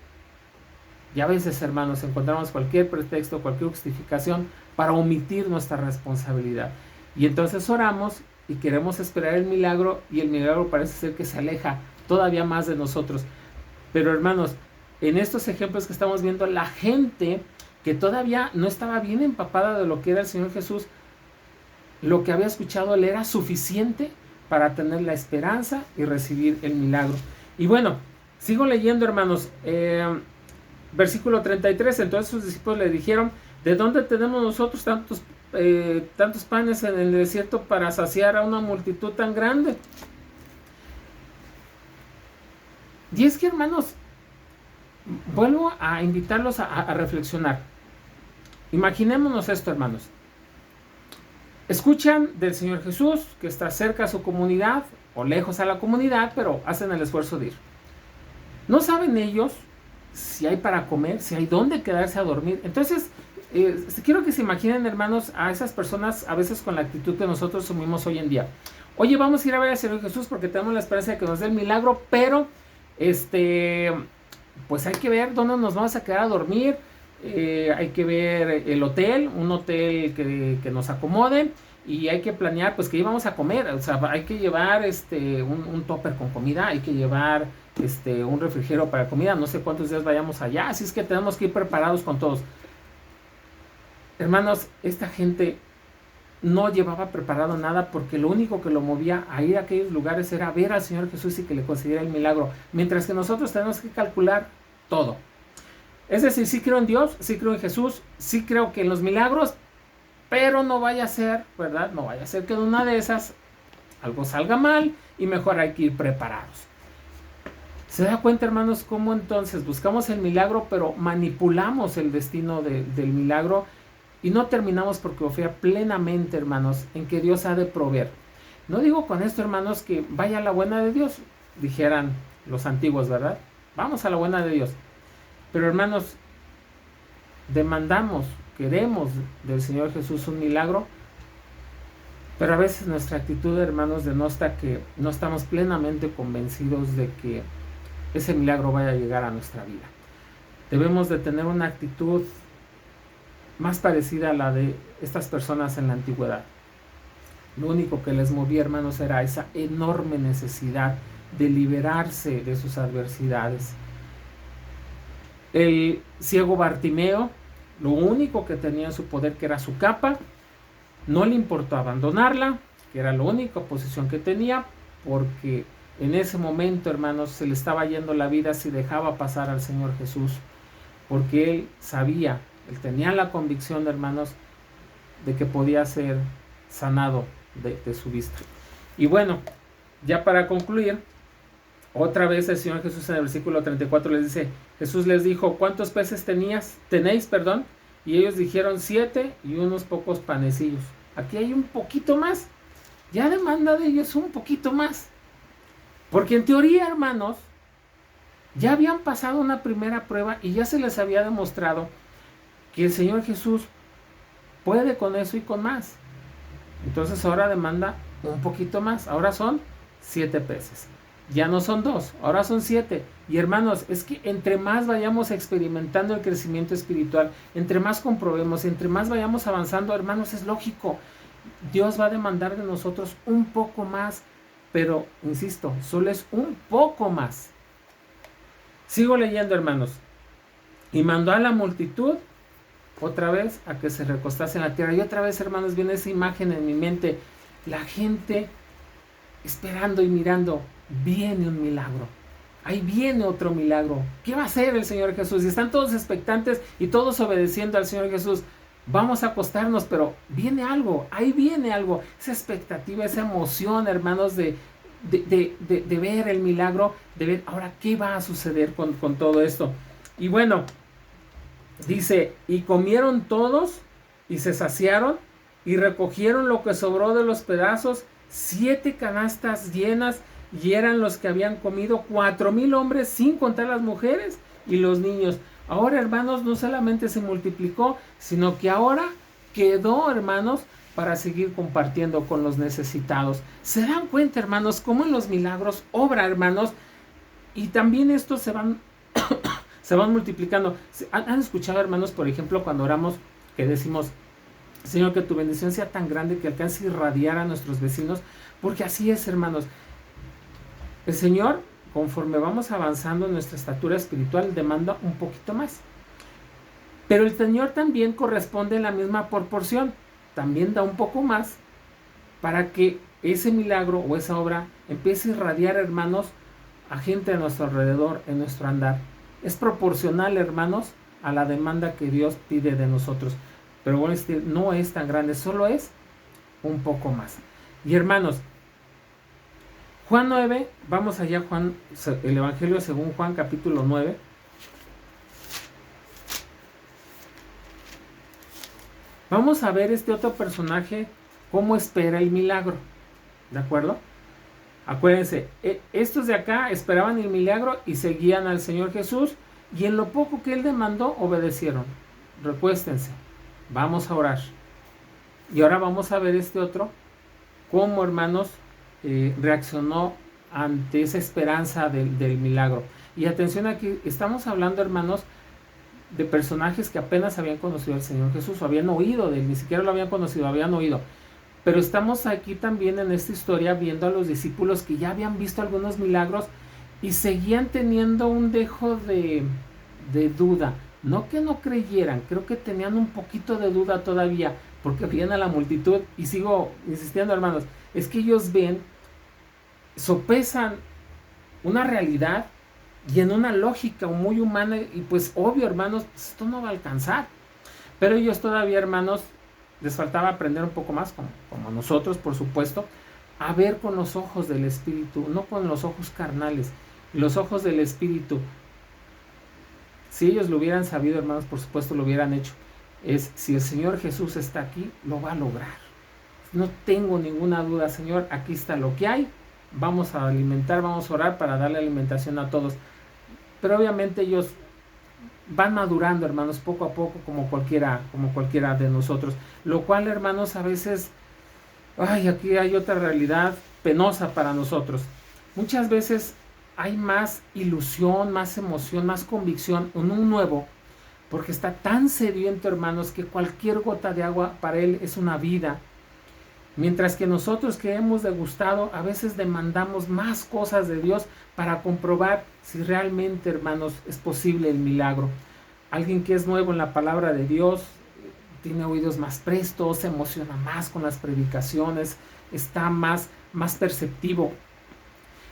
y a veces, hermanos, encontramos cualquier pretexto, cualquier justificación para omitir nuestra responsabilidad. Y entonces oramos y queremos esperar el milagro, y el milagro parece ser que se aleja todavía más de nosotros. Pero, hermanos, en estos ejemplos que estamos viendo, la gente que todavía no estaba bien empapada de lo que era el Señor Jesús, lo que había escuchado le era suficiente para tener la esperanza y recibir el milagro. Y bueno, sigo leyendo, hermanos. Versículo 33. Entonces sus discípulos le dijeron: ¿de dónde tenemos nosotros tantos panes en el desierto para saciar a una multitud tan grande? Y es que, hermanos, vuelvo a invitarlos a reflexionar. Imaginémonos esto, hermanos. Escuchan del Señor Jesús que está cerca a su comunidad o lejos a la comunidad, pero hacen el esfuerzo de ir. No saben ellos si hay para comer, si hay dónde quedarse a dormir. Entonces, quiero que se imaginen, hermanos, a esas personas a veces con la actitud que nosotros asumimos hoy en día. Oye, vamos a ir a ver al Señor Jesús porque tenemos la esperanza de que nos dé el milagro, pero pues hay que ver dónde nos vamos a quedar a dormir. Hay que ver el hotel, un hotel que nos acomode, y hay que planear pues que íbamos a comer. O sea, hay que llevar un tupper con comida, hay que llevar un refrigerio para comida, no sé cuántos días vayamos allá, así es que tenemos que ir preparados con todos. Hermanos, esta gente no llevaba preparado nada, porque lo único que lo movía a ir a aquellos lugares era ver al Señor Jesús y que le concediera el milagro, mientras que nosotros tenemos que calcular todo. Es decir, sí creo en Dios, sí creo en Jesús, sí creo que en los milagros, pero no vaya a ser, ¿verdad? No vaya a ser que de una de esas algo salga mal y mejor hay que ir preparados. ¿Se da cuenta, hermanos, cómo entonces buscamos el milagro, pero manipulamos el destino del milagro? Y no terminamos por confiar plenamente, hermanos, en que Dios ha de proveer. No digo con esto, hermanos, que vaya a la buena de Dios, dijeran los antiguos, ¿verdad? Vamos a la buena de Dios. Pero, hermanos, demandamos, queremos del Señor Jesús un milagro, pero a veces nuestra actitud, hermanos, denota que no estamos plenamente convencidos de que ese milagro vaya a llegar a nuestra vida. Debemos de tener una actitud más parecida a la de estas personas en la antigüedad. Lo único que les movía, hermanos, era esa enorme necesidad de liberarse de sus adversidades. El ciego Bartimeo, lo único que tenía en su poder, que era su capa, no le importó abandonarla, que era la única posición que tenía, porque en ese momento, hermanos, se le estaba yendo la vida si dejaba pasar al Señor Jesús, porque él sabía, él tenía la convicción, hermanos, de que podía ser sanado de su vista. Y bueno, ya para concluir, otra vez el Señor Jesús en el versículo 34 les dice, Jesús les dijo, ¿cuántos peces tenéis? Y ellos dijeron 7 y unos pocos panecillos. Aquí hay un poquito más. Ya demanda de ellos un poquito más. Porque en teoría, hermanos, ya habían pasado una primera prueba y ya se les había demostrado que el Señor Jesús puede con eso y con más. Entonces ahora demanda un poquito más. Ahora son 7 peces. Ya no son 2, ahora son 7. Y hermanos, es que entre más vayamos experimentando el crecimiento espiritual, entre más comprobemos, entre más vayamos avanzando, hermanos, es lógico. Dios va a demandar de nosotros un poco más, pero, insisto, solo es un poco más. Sigo leyendo, hermanos. Y mandó a la multitud otra vez a que se recostase en la tierra. Y otra vez, hermanos, viene esa imagen en mi mente. La gente esperando y mirando. Viene un milagro. Ahí viene otro milagro. ¿Qué va a hacer el Señor Jesús? Y están todos expectantes y todos obedeciendo al Señor Jesús. Vamos a acostarnos, pero viene algo. Ahí viene algo. Esa expectativa, esa emoción, hermanos, de ver el milagro, de ver ahora qué va a suceder con todo esto. Y bueno, dice, y comieron todos y se saciaron y recogieron lo que sobró de los pedazos, 7 canastas llenas, y eran los que habían comido 4,000 hombres, sin contar las mujeres y los niños. Ahora, hermanos, no solamente se multiplicó, sino que ahora quedó, hermanos, para seguir compartiendo con los necesitados. ¿Se dan cuenta, hermanos, cómo en los milagros obra, hermanos? Y también estos se van multiplicando. ¿Han escuchado, hermanos, por ejemplo, cuando oramos, que decimos, Señor, que tu bendición sea tan grande que alcance a irradiar a nuestros vecinos? Porque así es, hermanos. El Señor, conforme vamos avanzando en nuestra estatura espiritual, demanda un poquito más. Pero el Señor también corresponde en la misma proporción. También da un poco más para que ese milagro o esa obra empiece a irradiar, hermanos, a gente a nuestro alrededor, en nuestro andar. Es proporcional, hermanos, a la demanda que Dios pide de nosotros. Pero bueno, no es tan grande, solo es un poco más. Y hermanos, Juan 9, vamos allá, Juan, el Evangelio según Juan, capítulo 9. Vamos a ver este otro personaje, cómo espera el milagro, ¿de acuerdo? Acuérdense, estos de acá esperaban el milagro y seguían al Señor Jesús, y en lo poco que Él demandó, obedecieron. Recuéstense, vamos a orar. Y ahora vamos a ver este otro, cómo, hermanos, reaccionó ante esa esperanza del milagro. Y atención aquí, estamos hablando, hermanos, de personajes que apenas habían conocido al Señor Jesús, o habían oído de Él, ni siquiera lo habían conocido, habían oído. Pero estamos aquí también en esta historia viendo a los discípulos que ya habían visto algunos milagros y seguían teniendo un dejo de duda. No que no creyeran, creo que tenían un poquito de duda todavía, porque veían a la multitud. Y sigo insistiendo, hermanos, es que ellos sopesan una realidad y en una lógica muy humana, y pues obvio, hermanos, esto no va a alcanzar. Pero ellos todavía, hermanos, les faltaba aprender un poco más, como nosotros, por supuesto, a ver con los ojos del Espíritu, no con los ojos carnales, los ojos del Espíritu. Si ellos lo hubieran sabido, hermanos, por supuesto lo hubieran hecho. es: si el Señor Jesús está aquí, lo va a lograr. No tengo ninguna duda, Señor, aquí está lo que hay. Vamos a alimentar, vamos a orar para darle alimentación a todos. Pero obviamente ellos van madurando, hermanos, poco a poco, como cualquiera de nosotros. Lo cual, hermanos, a veces, aquí hay otra realidad penosa para nosotros. Muchas veces hay más ilusión, más emoción, más convicción en un nuevo, porque está tan sediento, hermanos, que cualquier gota de agua para él es una vida. Mientras que nosotros que hemos degustado, a veces demandamos más cosas de Dios para comprobar si realmente, hermanos, es posible el milagro. Alguien que es nuevo en la palabra de Dios tiene oídos más prestos, se emociona más con las predicaciones, está más perceptivo.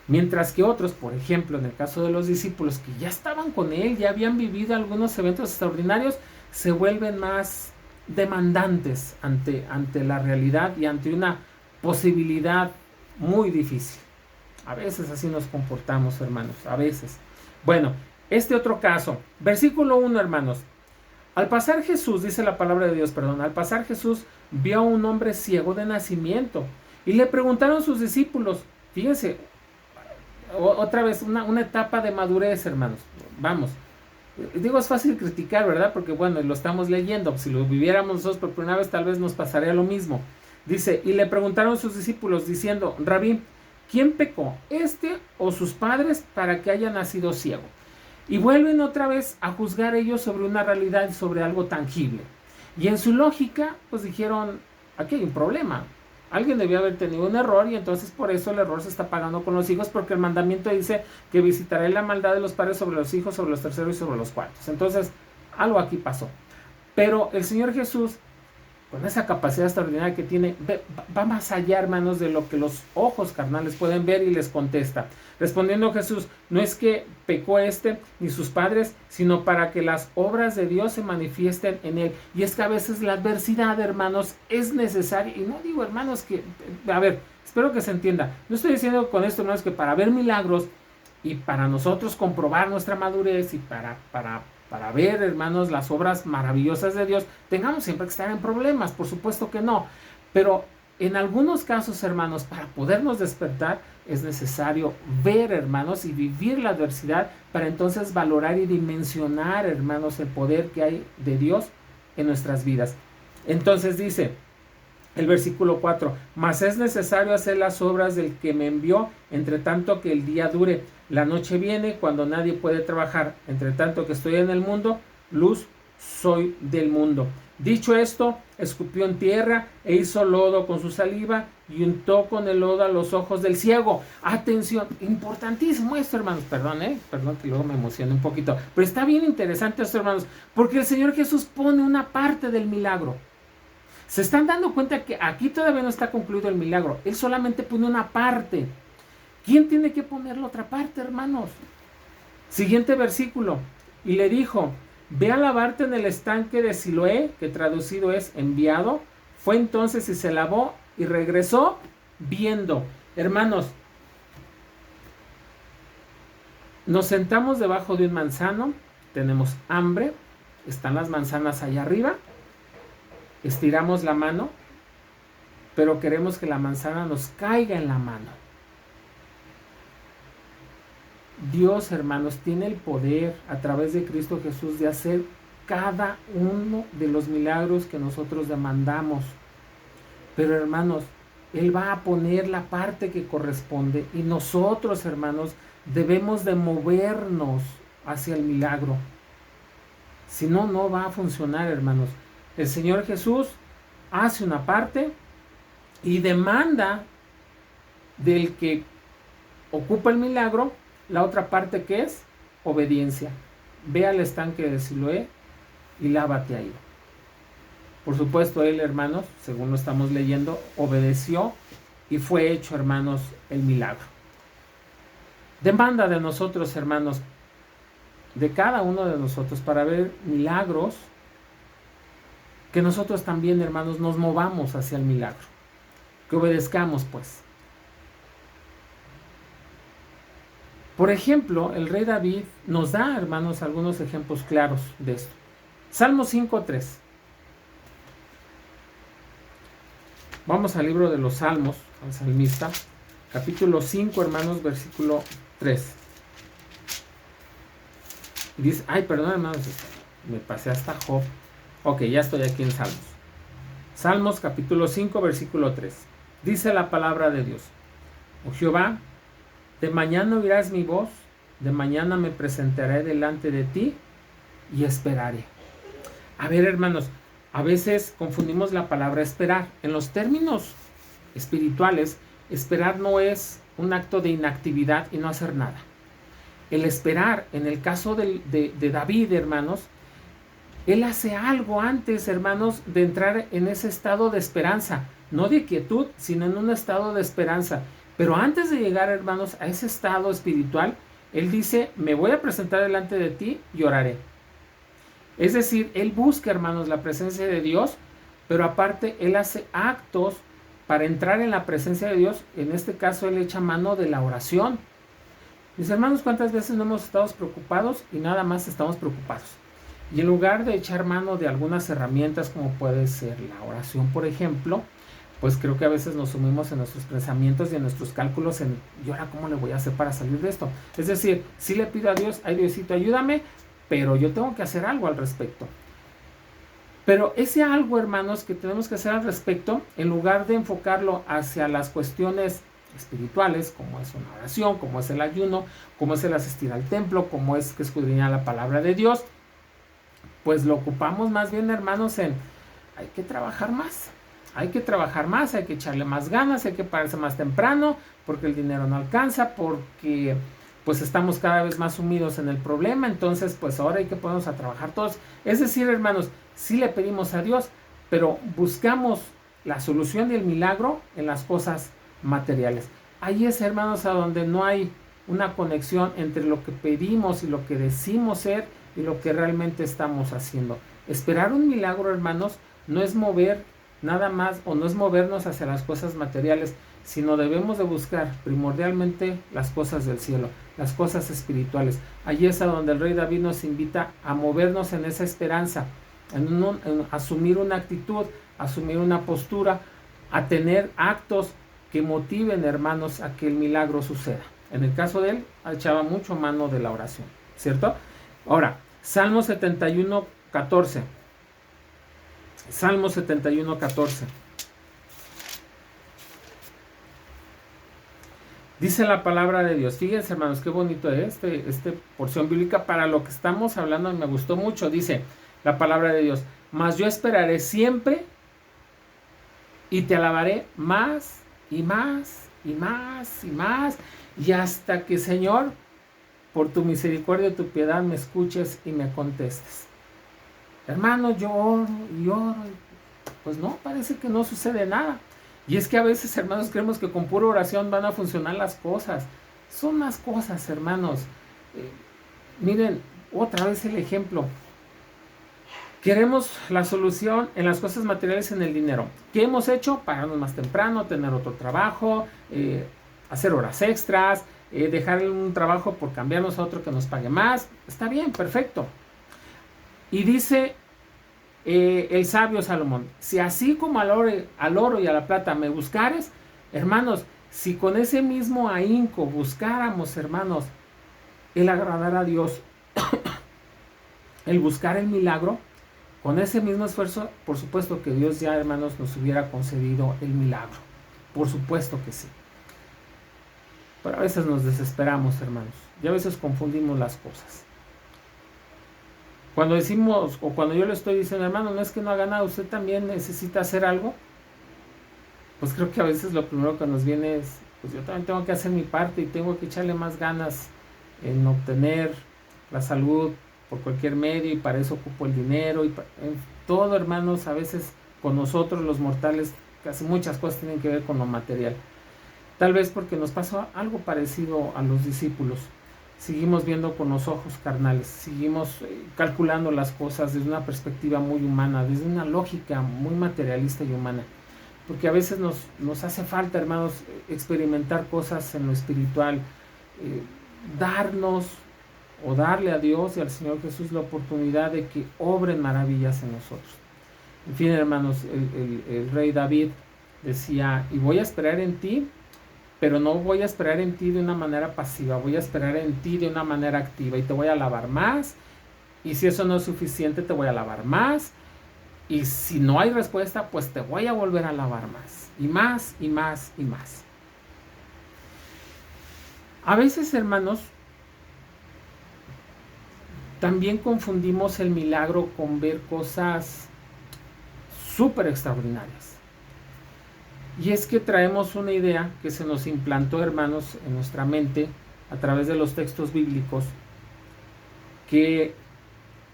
Mientras que otros, por ejemplo, en el caso de los discípulos que ya estaban con él, ya habían vivido algunos eventos extraordinarios, se vuelven más demandantes ante la realidad y ante una posibilidad muy difícil. A veces así nos comportamos, hermanos, a veces. Bueno, este otro caso, versículo 1, hermanos. Al pasar Jesús, dice la palabra de Dios, al pasar Jesús vio a un hombre ciego de nacimiento y le preguntaron sus discípulos, fíjense, otra vez una etapa de madurez, hermanos. Vamos, digo, es fácil criticar, ¿verdad? Porque bueno, lo estamos leyendo. Si lo viviéramos nosotros por primera vez, tal vez nos pasaría lo mismo. Dice: y le preguntaron sus discípulos diciendo: Rabí, ¿quién pecó, este o sus padres, para que haya nacido ciego? Y vuelven otra vez a juzgar ellos sobre una realidad, sobre algo tangible. Y en su lógica, pues dijeron: aquí hay un problema. Alguien debió haber tenido un error y entonces por eso el error se está pagando con los hijos, porque el mandamiento dice que visitaré la maldad de los padres sobre los hijos, sobre los terceros y sobre los cuartos. Entonces, algo aquí pasó. Pero el Señor Jesús, con esa capacidad extraordinaria que tiene, va más allá, hermanos, de lo que los ojos carnales pueden ver, y les contesta. Respondiendo Jesús: no es que pecó este ni sus padres, sino para que las obras de Dios se manifiesten en él. Y es que a veces la adversidad, hermanos, es necesaria. Y no digo, hermanos, que, a ver, espero que se entienda. No estoy diciendo con esto, hermanos, que para ver milagros y para nosotros comprobar nuestra madurez y para ver, hermanos, las obras maravillosas de Dios, tengamos siempre que estar en problemas. Por supuesto que no. Pero en algunos casos, hermanos, para podernos despertar, es necesario ver, hermanos, y vivir la adversidad para entonces valorar y dimensionar, hermanos, el poder que hay de Dios en nuestras vidas. Entonces dice el versículo 4: mas es necesario hacer las obras del que me envió, entre tanto que el día dure. La noche viene cuando nadie puede trabajar. Entre tanto que estoy en el mundo, luz soy del mundo. Dicho esto, escupió en tierra e hizo lodo con su saliva y untó con el lodo a los ojos del ciego. Atención, importantísimo esto, hermanos. Perdón que luego me emocioné un poquito. Pero está bien interesante esto, hermanos, porque el Señor Jesús pone una parte del milagro. Se están dando cuenta que aquí todavía no está concluido el milagro. Él solamente pone una parte. ¿Quién tiene que poner la otra parte, hermanos? Siguiente versículo. Y le dijo: ve a lavarte en el estanque de Siloé, que traducido es enviado. Fue entonces y se lavó y regresó viendo. Hermanos, nos sentamos debajo de un manzano, tenemos hambre, están las manzanas allá arriba, estiramos la mano, pero queremos que la manzana nos caiga en la mano. Dios, hermanos, tiene el poder a través de Cristo Jesús de hacer cada uno de los milagros que nosotros demandamos. Pero, hermanos, Él va a poner la parte que corresponde y nosotros, hermanos, debemos de movernos hacia el milagro. Si no, no va a funcionar, hermanos. El Señor Jesús hace una parte y demanda del que ocupa el milagro la otra parte, que es obediencia. Ve al estanque de Siloé y lávate ahí. Por supuesto, él, hermanos, según lo estamos leyendo, obedeció y fue hecho, hermanos, el milagro. Demanda de nosotros, hermanos, de cada uno de nosotros, para ver milagros, que nosotros también, hermanos, nos movamos hacia el milagro. Que obedezcamos, pues. Por ejemplo, el rey David nos da, hermanos, algunos ejemplos claros de esto. Salmo 5:3. Vamos al libro de los Salmos, al salmista, capítulo 5, hermanos, versículo 3. Y dice, ay, perdón, hermanos, me pasé hasta Job. Ok, ya estoy aquí en Salmos. Salmos, capítulo 5, versículo 3. Dice la palabra de Dios: Oh Jehová, de mañana oirás mi voz, de mañana me presentaré delante de ti y esperaré. A ver, hermanos, a veces confundimos la palabra esperar. En los términos espirituales, esperar no es un acto de inactividad y no hacer nada. El esperar, en el caso de David, hermanos, él hace algo antes, hermanos, de entrar en ese estado de esperanza, no de quietud, sino en un estado de esperanza. Pero antes de llegar, hermanos, a ese estado espiritual, él dice, me voy a presentar delante de ti y oraré. Es decir, él busca, hermanos, la presencia de Dios, pero aparte él hace actos para entrar en la presencia de Dios. En este caso, él echa mano de la oración. Mis hermanos, ¿cuántas veces no hemos estado preocupados y nada más estamos preocupados? Y en lugar de echar mano de algunas herramientas como puede ser la oración, por ejemplo, pues creo que a veces nos sumimos en nuestros pensamientos y en nuestros cálculos en, ¿y ahora cómo le voy a hacer para salir de esto? Es decir, sí le pido a Dios, ay Diosito, ayúdame, pero yo tengo que hacer algo al respecto. Pero ese algo, hermanos, que tenemos que hacer al respecto, en lugar de enfocarlo hacia las cuestiones espirituales, como es una oración, como es el ayuno, como es el asistir al templo, como es que escudriñar la palabra de Dios, pues lo ocupamos más bien, hermanos, en hay que trabajar más, hay que trabajar más, hay que echarle más ganas, hay que pararse más temprano, porque el dinero no alcanza, porque pues estamos cada vez más sumidos en el problema, entonces pues ahora hay que ponernos a trabajar todos. Es decir, hermanos, sí le pedimos a Dios, pero buscamos la solución y el milagro en las cosas materiales. Ahí es, hermanos, a donde no hay una conexión entre lo que pedimos y lo que decimos ser y lo que realmente estamos haciendo. Esperar un milagro, hermanos, no es mover nada más o no es movernos hacia las cosas materiales, sino debemos de buscar primordialmente las cosas del cielo, las cosas espirituales. Allí es a donde el rey David nos invita a movernos en esa esperanza, en asumir una actitud, asumir una postura, a tener actos que motiven, hermanos, a que el milagro suceda. En el caso de él, echaba mucho mano de la oración, ¿cierto? Ahora, Salmo 71, 14. Salmo 71, 14. Dice la palabra de Dios. Fíjense, hermanos, qué bonito es esta porción bíblica para lo que estamos hablando. Me gustó mucho. Dice la palabra de Dios: mas yo esperaré siempre y te alabaré más y más y más y más, y hasta que, Señor, por tu misericordia y tu piedad me escuches y me contestes. Hermanos, yo oro y oro, pues no, parece que no sucede nada. Y es que a veces, hermanos, creemos que con pura oración van a funcionar las cosas. Son más cosas, hermanos. Miren, otra vez el ejemplo. Queremos la solución en las cosas materiales, en el dinero. ¿Qué hemos hecho? Pararnos más temprano, tener otro trabajo, hacer horas extras, dejar un trabajo por cambiarnos a otro que nos pague más. Está bien, perfecto. Y dice el sabio Salomón: si así como al oro y a la plata me buscares, hermanos, si con ese mismo ahínco buscáramos, hermanos, el agradar a Dios, el buscar el milagro, con ese mismo esfuerzo, por supuesto que Dios ya, hermanos, nos hubiera concedido el milagro. Por supuesto que sí. Pero a veces nos desesperamos, hermanos, y a veces confundimos las cosas. Cuando decimos, o cuando yo le estoy diciendo, hermano, no es que no haga nada, usted también necesita hacer algo, pues creo que a veces lo primero que nos viene es, pues yo también tengo que hacer mi parte y tengo que echarle más ganas en obtener la salud por cualquier medio, y para eso ocupo el dinero, y en todo, hermanos. A veces con nosotros los mortales casi muchas cosas tienen que ver con lo material. Tal vez porque nos pasó algo parecido a los discípulos. Seguimos viendo con los ojos carnales, seguimos calculando las cosas desde una perspectiva muy humana, desde una lógica muy materialista y humana. Porque a veces nos hace falta, hermanos, experimentar cosas en lo espiritual, darle a Dios y al Señor Jesús la oportunidad de que obren maravillas en nosotros. En fin, hermanos, el rey David decía, y voy a esperar en ti, pero no voy a esperar en ti de una manera pasiva, voy a esperar en ti de una manera activa y te voy a alabar más, y si eso no es suficiente te voy a alabar más, y si no hay respuesta, pues te voy a volver a alabar más, y más, y más, y más. A veces, hermanos, también confundimos el milagro con ver cosas súper extraordinarias. Y es que traemos una idea que se nos implantó, hermanos, en nuestra mente a través de los textos bíblicos, que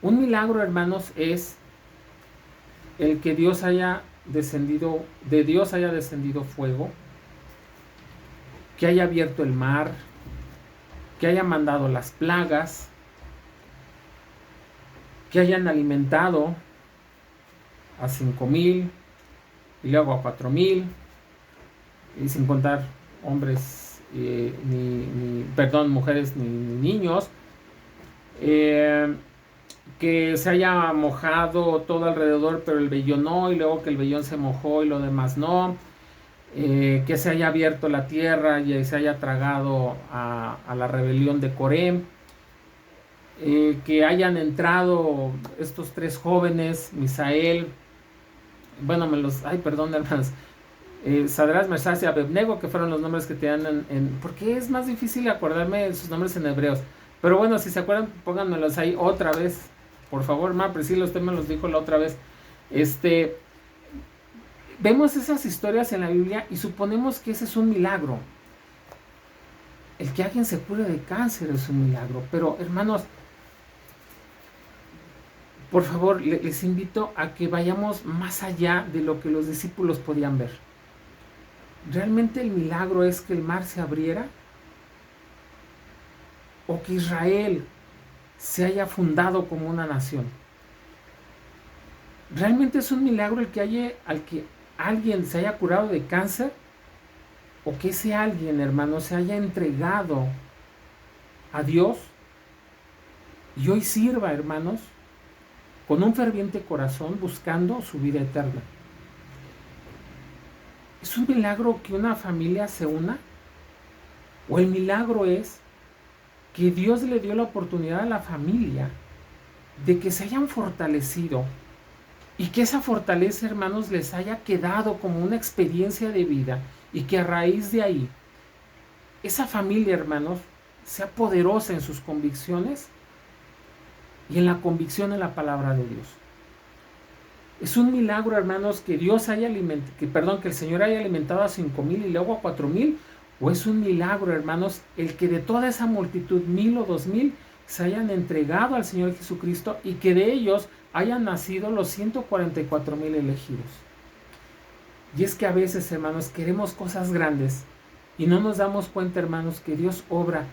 un milagro, hermanos, es el que Dios haya descendido, de Dios haya descendido fuego, que haya abierto el mar, que haya mandado las plagas, que hayan alimentado a 5,000 y luego a 4,000, y sin contar hombres, mujeres ni niños, que se haya mojado todo alrededor, pero el vellón no, y luego que el vellón se mojó y lo demás no, que se haya abierto la tierra y se haya tragado a la rebelión de Coré, que hayan entrado estos 3 jóvenes, Misael, hermanos, Sadrach, Mesach y Abednego, que fueron los nombres que tenían porque es más difícil acordarme de sus nombres en hebreos, pero bueno, si se acuerdan, pónganmelos ahí otra vez, por favor. Priscila, usted me los dijo la otra vez. Vemos esas historias en la Biblia y suponemos que ese es un milagro. El que alguien se cure de cáncer es un milagro, pero hermanos, por favor, les invito a que vayamos más allá de lo que los discípulos podían ver. ¿Realmente el milagro es que el mar se abriera? ¿O que Israel se haya fundado como una nación? ¿Realmente es un milagro el que alguien se haya curado de cáncer? ¿O que ese alguien, hermano, se haya entregado a Dios y hoy sirva, hermanos, con un ferviente corazón buscando su vida eterna? ¿Es un milagro que una familia se una? ¿O el milagro es que Dios le dio la oportunidad a la familia de que se hayan fortalecido y que esa fortaleza, hermanos, les haya quedado como una experiencia de vida y que a raíz de ahí esa familia, hermanos, sea poderosa en sus convicciones y en la convicción en la palabra de Dios? Es un milagro, hermanos, que el Señor haya alimentado a 5,000 y luego a 4,000, o es un milagro, hermanos, el que de toda esa multitud, 1,000 o 2,000, se hayan entregado al Señor Jesucristo y que de ellos hayan nacido los 144,000 elegidos. Y es que a veces, hermanos, queremos cosas grandes y no nos damos cuenta, hermanos, que Dios obra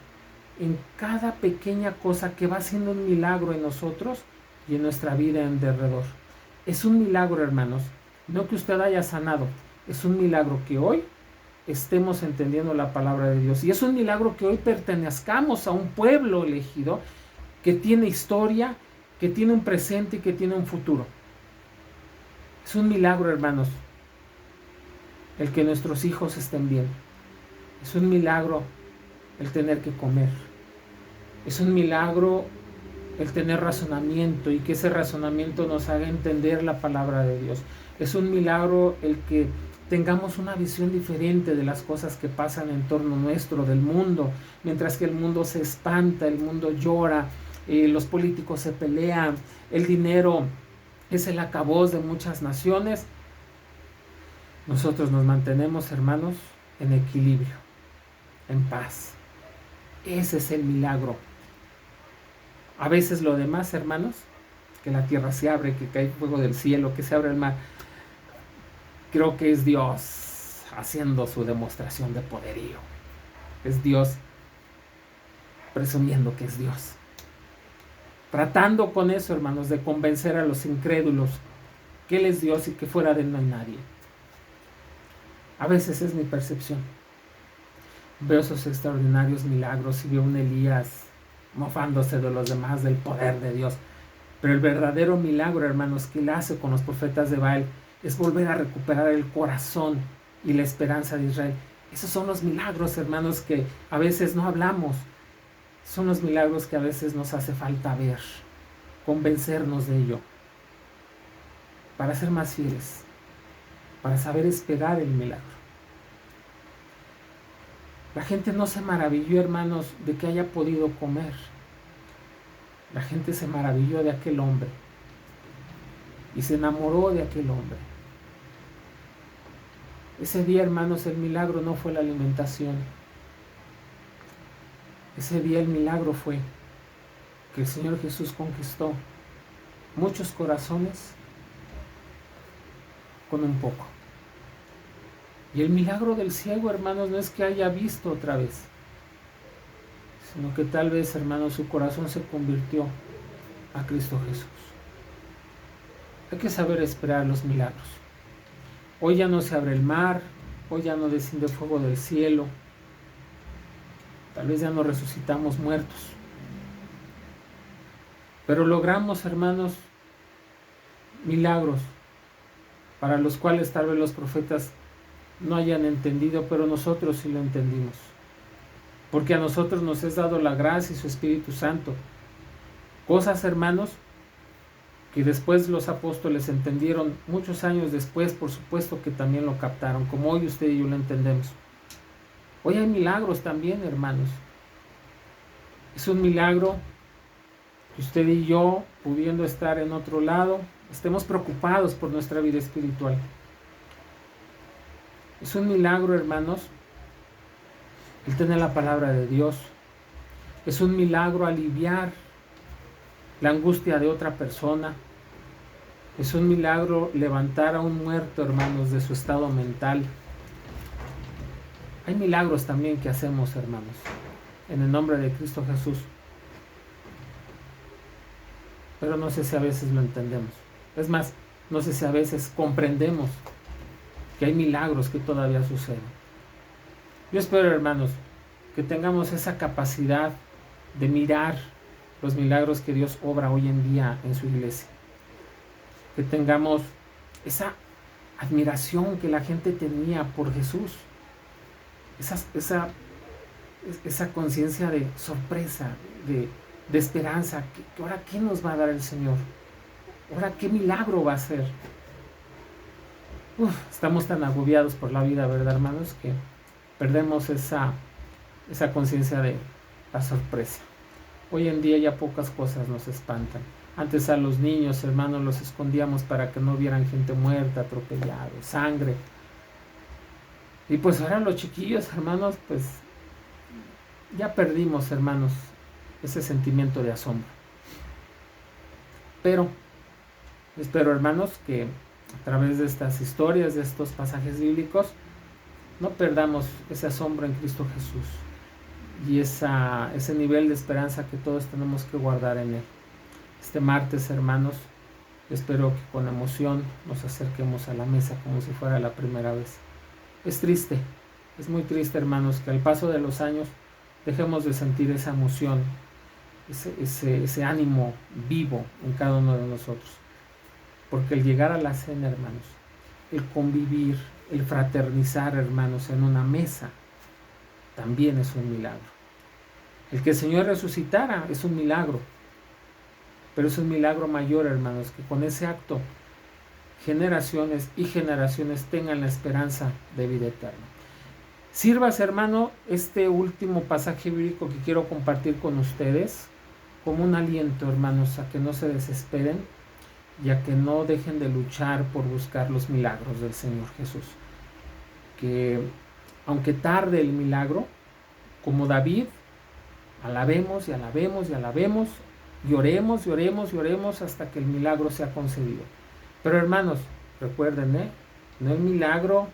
en cada pequeña cosa que va siendo un milagro en nosotros y en nuestra vida en derredor. Es un milagro, hermanos, no que usted haya sanado, es un milagro que hoy estemos entendiendo la palabra de Dios, y es un milagro que hoy pertenezcamos a un pueblo elegido que tiene historia, que tiene un presente y que tiene un futuro. Es un milagro, hermanos, el que nuestros hijos estén bien. Es un milagro el tener que comer. Es un milagro el tener razonamiento y que ese razonamiento nos haga entender la palabra de Dios. Es un milagro el que tengamos una visión diferente de las cosas que pasan en torno nuestro, del mundo, mientras que el mundo se espanta, el mundo llora, los políticos se pelean, el dinero es el acabuz de muchas naciones. Nosotros nos mantenemos, hermanos, en equilibrio, en paz. Ese es el milagro. A veces lo demás, hermanos, que la tierra se abre, que cae fuego del cielo, que se abre el mar, creo que es Dios haciendo su demostración de poderío. Es Dios presumiendo que es Dios. Tratando con eso, hermanos, de convencer a los incrédulos que Él es Dios y que fuera de Él no hay nadie. A veces es mi percepción. Veo esos extraordinarios milagros y veo un Elías mofándose de los demás del poder de Dios. Pero el verdadero milagro, hermanos, que Él hace con los profetas de Baal es volver a recuperar el corazón y la esperanza de Israel. Esos son los milagros, hermanos, que a veces no hablamos. Son los milagros que a veces nos hace falta ver, convencernos de ello, para ser más fieles, para saber esperar el milagro. La gente no se maravilló, hermanos, de que haya podido comer. La gente se maravilló de aquel hombre y se enamoró de aquel hombre. Ese día, hermanos, el milagro no fue la alimentación. Ese día el milagro fue que el Señor Jesús conquistó muchos corazones con un poco. Y el milagro del ciego, hermanos, no es que haya visto otra vez, sino que tal vez, hermanos, su corazón se convirtió a Cristo Jesús. Hay que saber esperar los milagros. Hoy ya no se abre el mar, hoy ya no desciende fuego del cielo, tal vez ya no resucitamos muertos. Pero logramos, hermanos, milagros para los cuales tal vez los profetas no hayan entendido, pero nosotros sí lo entendimos. Porque a nosotros nos es dado la gracia y su Espíritu Santo. Cosas, hermanos, que después los apóstoles entendieron muchos años después, por supuesto que también lo captaron, como hoy usted y yo lo entendemos. Hoy hay milagros también, hermanos. Es un milagro que usted y yo, pudiendo estar en otro lado, estemos preocupados por nuestra vida espiritual. Es un milagro, hermanos, el tener la palabra de Dios. Es un milagro aliviar la angustia de otra persona. Es un milagro levantar a un muerto, hermanos, de su estado mental. Hay milagros también que hacemos, hermanos, en el nombre de Cristo Jesús. Pero no sé si a veces lo entendemos. Es más, no sé si a veces comprendemos que hay milagros que todavía suceden. Yo espero, hermanos, que tengamos esa capacidad de mirar los milagros que Dios obra hoy en día en su iglesia. Que tengamos esa admiración que la gente tenía por Jesús. Esa conciencia de sorpresa, de esperanza. Que ahora, ¿qué nos va a dar el Señor? Ahora, ¿qué milagro va a hacer? Estamos tan agobiados por la vida, ¿verdad, hermanos? Que perdemos esa conciencia de la sorpresa. Hoy en día ya pocas cosas nos espantan. Antes a los niños, hermanos, los escondíamos para que no vieran gente muerta, atropellada, sangre. Y pues ahora los chiquillos, hermanos, pues ya perdimos, hermanos, ese sentimiento de asombro. Pero espero, hermanos, que a través de estas historias, de estos pasajes bíblicos, no perdamos ese asombro en Cristo Jesús y ese nivel de esperanza que todos tenemos que guardar en Él. Este martes, hermanos, espero que con emoción nos acerquemos a la mesa como si fuera la primera vez. Es triste, es muy triste, hermanos, que al paso de los años dejemos de sentir esa emoción, ese ánimo vivo en cada uno de nosotros. Porque el llegar a la cena, hermanos, el convivir, el fraternizar, hermanos, en una mesa, también es un milagro. El que el Señor resucitara es un milagro, pero es un milagro mayor, hermanos, que con ese acto generaciones y generaciones tengan la esperanza de vida eterna. Sirvas, hermano, este último pasaje bíblico que quiero compartir con ustedes como un aliento, hermanos, a que no se desesperen y a que no dejen de luchar por buscar los milagros del Señor Jesús. Que aunque tarde el milagro, como David, alabemos y alabemos y alabemos, y oremos y oremos y oremos hasta que el milagro sea concedido. Pero hermanos, recuerden, no el milagro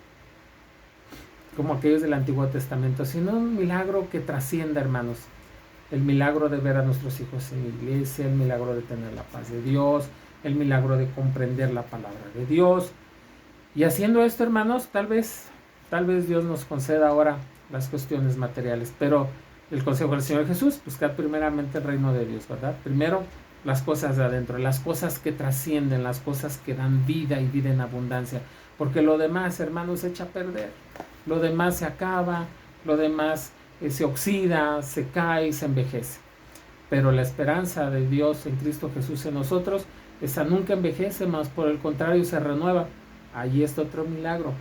como aquellos del Antiguo Testamento, sino un milagro que trascienda, hermanos. El milagro de ver a nuestros hijos en la iglesia, el milagro de tener la paz de Dios, el milagro de comprender la palabra de Dios. Y haciendo esto, hermanos, tal vez Dios nos conceda ahora las cuestiones materiales. Pero el consejo del Señor Jesús, buscad primeramente el reino de Dios, ¿verdad? Primero las cosas de adentro, las cosas que trascienden, las cosas que dan vida y vida en abundancia. porque lo demás, hermanos, se echa a perder, lo demás se acaba, lo demás se oxida, se cae y se envejece. Pero la esperanza de Dios en Cristo Jesús en nosotros, esa nunca envejece, más por el contrario se renueva. Allí está otro milagro.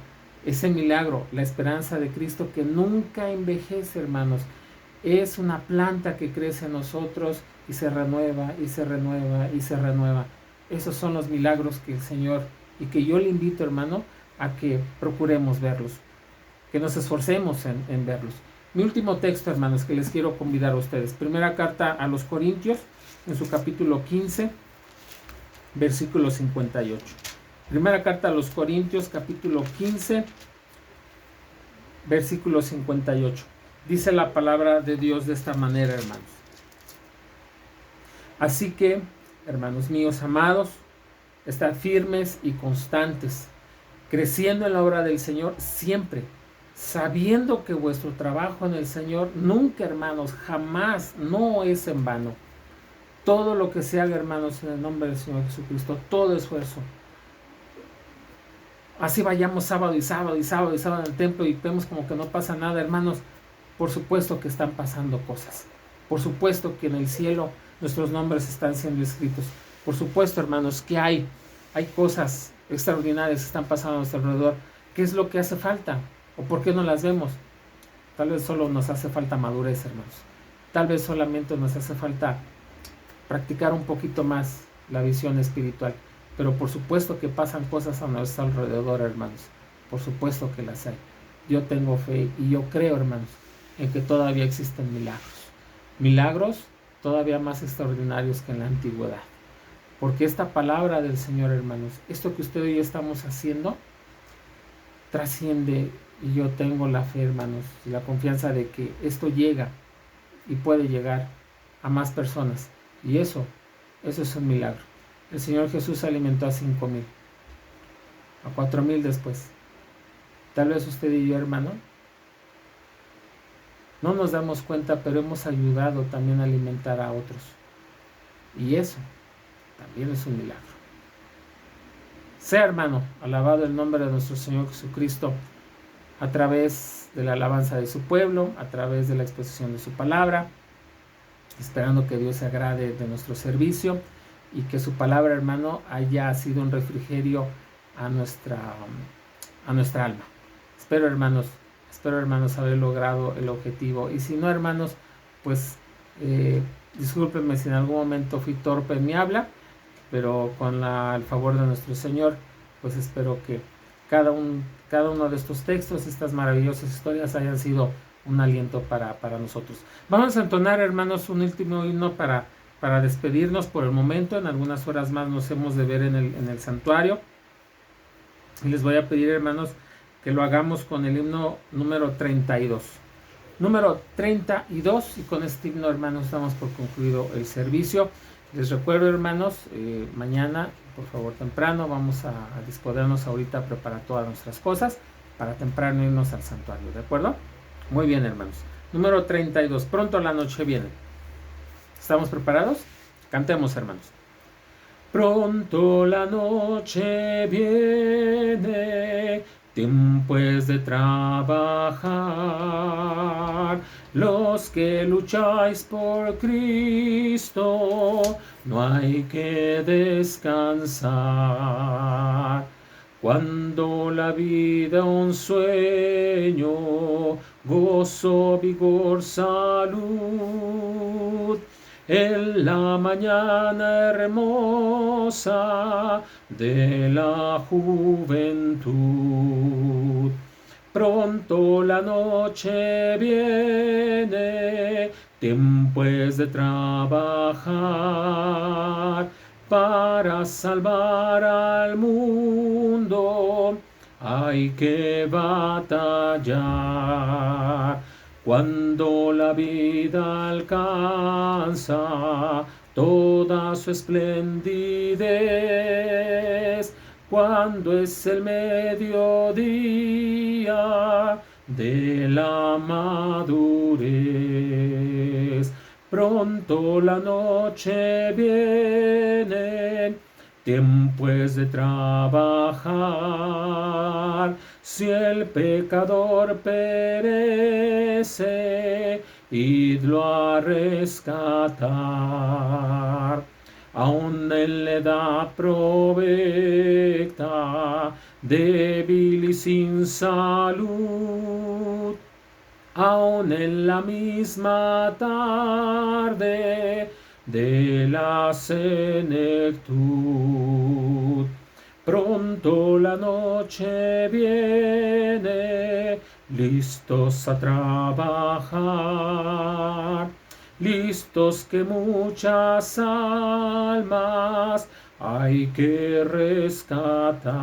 Ese milagro, la esperanza de Cristo que nunca envejece, hermanos, es una planta que crece en nosotros y se renueva y se renueva y se renueva. Esos son los milagros que el Señor, y que yo le invito, hermano, a que procuremos verlos, que nos esforcemos en verlos. Mi último texto, hermanos, que les quiero convidar a ustedes. Primera carta a los Corintios, en su capítulo 15, versículo 58. Primera carta a los Corintios, capítulo 15, versículo 58. Dice la palabra de Dios de esta manera, hermanos. Así que, hermanos míos amados, estad firmes y constantes, creciendo en la obra del Señor siempre, sabiendo que vuestro trabajo en el Señor nunca, hermanos, jamás, no es en vano. Todo lo que se haga, hermanos, en el nombre del Señor Jesucristo, todo esfuerzo. Así vayamos sábado y sábado y sábado y sábado en el templo y vemos como que no pasa nada, hermanos. Por supuesto que están pasando cosas. Por supuesto que en el cielo nuestros nombres están siendo escritos. Por supuesto, hermanos, que hay cosas extraordinarias que están pasando a nuestro alrededor. ¿Qué es lo que hace falta? ¿O por qué no las vemos? Tal vez solo nos hace falta madurez, hermanos. Tal vez solamente nos hace falta practicar un poquito más la visión espiritual. Pero por supuesto que pasan cosas a nuestro alrededor, hermanos. Por supuesto que las hay. Yo tengo fe y yo creo, hermanos, en que todavía existen milagros. Milagros todavía más extraordinarios que en la antigüedad. Porque esta palabra del Señor, hermanos, esto que usted y yo estamos haciendo, trasciende, y yo tengo la fe, hermanos, y la confianza de que esto llega y puede llegar a más personas. Y eso es un milagro. El Señor Jesús alimentó a 5,000, a 4,000 después. Tal vez usted y yo, hermano, no nos damos cuenta, pero hemos ayudado también a alimentar a otros. Y eso también es un milagro. Sea, hermano, alabado el nombre de nuestro Señor Jesucristo a través de la alabanza de su pueblo, a través de la exposición de su palabra, esperando que Dios se agrade de nuestro servicio y que su palabra, hermano, haya sido un refrigerio a nuestra alma. Espero, hermanos, haber logrado el objetivo. Y si no, hermanos, pues discúlpenme si en algún momento fui torpe en mi habla, pero con el favor de nuestro Señor, pues espero que cada uno de estos textos, estas maravillosas historias, hayan sido un aliento para nosotros. Vamos a entonar, hermanos, un último himno para despedirnos por el momento. En algunas horas más nos hemos de ver en el santuario. Y les voy a pedir, hermanos, que lo hagamos con el himno número 32. Número 32, y con este himno, hermanos, damos por concluido el servicio. Les recuerdo, hermanos, mañana, por favor, temprano, vamos a disponernos ahorita a preparar todas nuestras cosas para temprano irnos al santuario, ¿de acuerdo? Muy bien, hermanos. Número 32, pronto la noche viene. ¿Estamos preparados? Cantemos, hermanos. Pronto la noche viene, tiempo es de trabajar. Los que lucháis por Cristo, no hay que descansar. Cuando la vida un sueño, gozo, vigor, salud, en la mañana hermosa de la juventud. Pronto la noche viene, tiempo es de trabajar para salvar al mundo. Hay que batallar. Cuando la vida alcanza toda su esplendidez, cuando es el mediodía de la madurez, pronto la noche viene, Tiempo es de trabajar, si el pecador perece, idlo a rescatar. Aún él le da provecta, débil y sin salud. Aún en la misma tarde de la senectud, pronto la noche viene, listos a trabajar, listos que muchas almas hay que rescatar.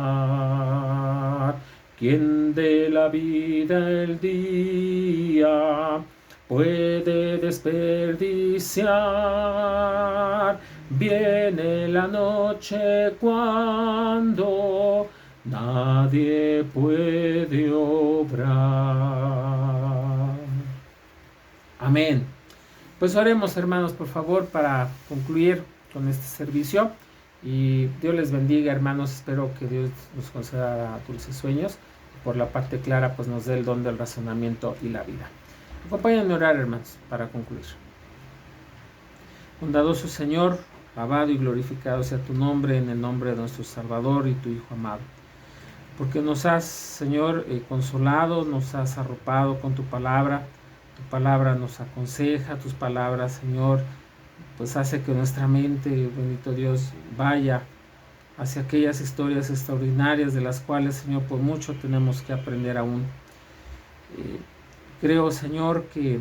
Quien de la vida el día puede desperdiciar, viene la noche cuando nadie puede obrar. Amén. Pues oremos, hermanos, por favor, para concluir con este servicio. Y Dios les bendiga, hermanos. Espero que Dios nos conceda dulces sueños. Y por la parte clara, pues nos dé el don del razonamiento y la vida. Acompáñenme a orar, hermanos, para concluir. Bondadoso Señor, alabado y glorificado sea tu nombre, en el nombre de nuestro Salvador y tu Hijo amado. Porque nos has, Señor, consolado, nos has arropado con tu palabra. Tu palabra nos aconseja, tus palabras, Señor, pues hace que nuestra mente, bendito Dios, vaya hacia aquellas historias extraordinarias de las cuales, Señor, por mucho tenemos que aprender aún. Creo, Señor, que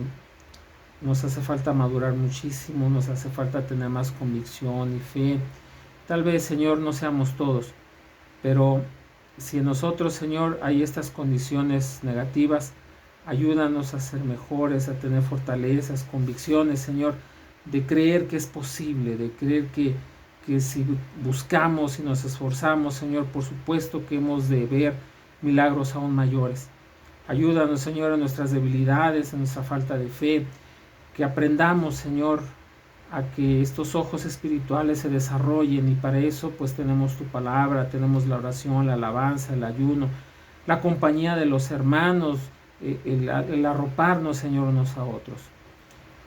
nos hace falta madurar muchísimo, nos hace falta tener más convicción y fe. Tal vez, Señor, no seamos todos, pero si en nosotros, Señor, hay estas condiciones negativas, ayúdanos a ser mejores, a tener fortalezas, convicciones, Señor, de creer que es posible, de creer que si buscamos y nos esforzamos, Señor, por supuesto que hemos de ver milagros aún mayores. Ayúdanos, Señor, en nuestras debilidades, en nuestra falta de fe, que aprendamos, Señor, a que estos ojos espirituales se desarrollen, y para eso pues tenemos tu palabra, tenemos la oración, la alabanza, el ayuno, la compañía de los hermanos, el arroparnos, Señor, unos a otros.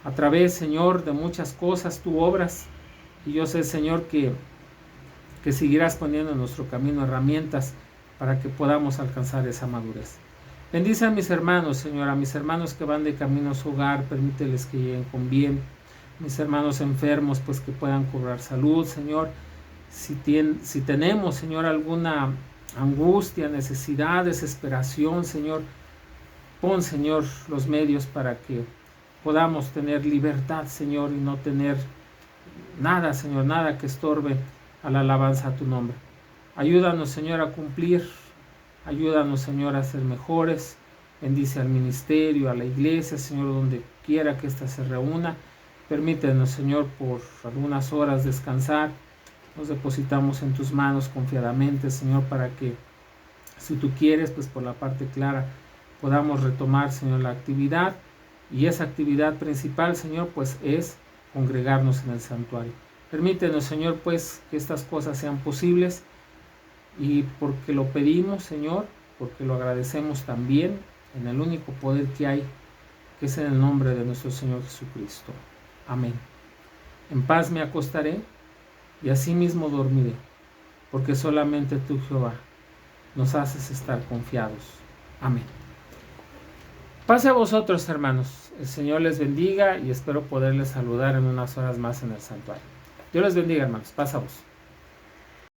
A través, Señor, de muchas cosas tú obras, y yo sé, Señor, que seguirás poniendo en nuestro camino herramientas para que podamos alcanzar esa madurez. Bendice a mis hermanos, Señor, a mis hermanos que van de camino a su hogar, permíteles que lleguen con bien. Mis hermanos enfermos, pues que puedan cobrar salud, Señor. Si tenemos, Señor, alguna angustia, necesidad, desesperación, Señor, pon, Señor, los medios para que podamos tener libertad, Señor, y no tener nada, Señor, nada que estorbe a la alabanza a tu nombre. Ayúdanos, Señor, a cumplir. Ayúdanos, Señor, a ser mejores. Bendice al ministerio, a la iglesia, Señor, donde quiera que ésta se reúna. Permítenos, Señor, por algunas horas descansar. Nos depositamos en tus manos confiadamente, Señor, para que, si tú quieres, pues por la parte clara, podamos retomar, Señor, la actividad. Y esa actividad principal, Señor, pues es congregarnos en el santuario. Permítenos, Señor, pues que estas cosas sean posibles, y porque lo pedimos, Señor, porque lo agradecemos también en el único poder que hay, que es en el nombre de nuestro Señor Jesucristo. Amén. En paz me acostaré y asimismo dormiré, porque solamente tú, Jehová, nos haces estar confiados. Amén. Pase a vosotros, hermanos. El Señor les bendiga y espero poderles saludar en unas horas más en el santuario. Dios les bendiga, hermanos. Paz a vos.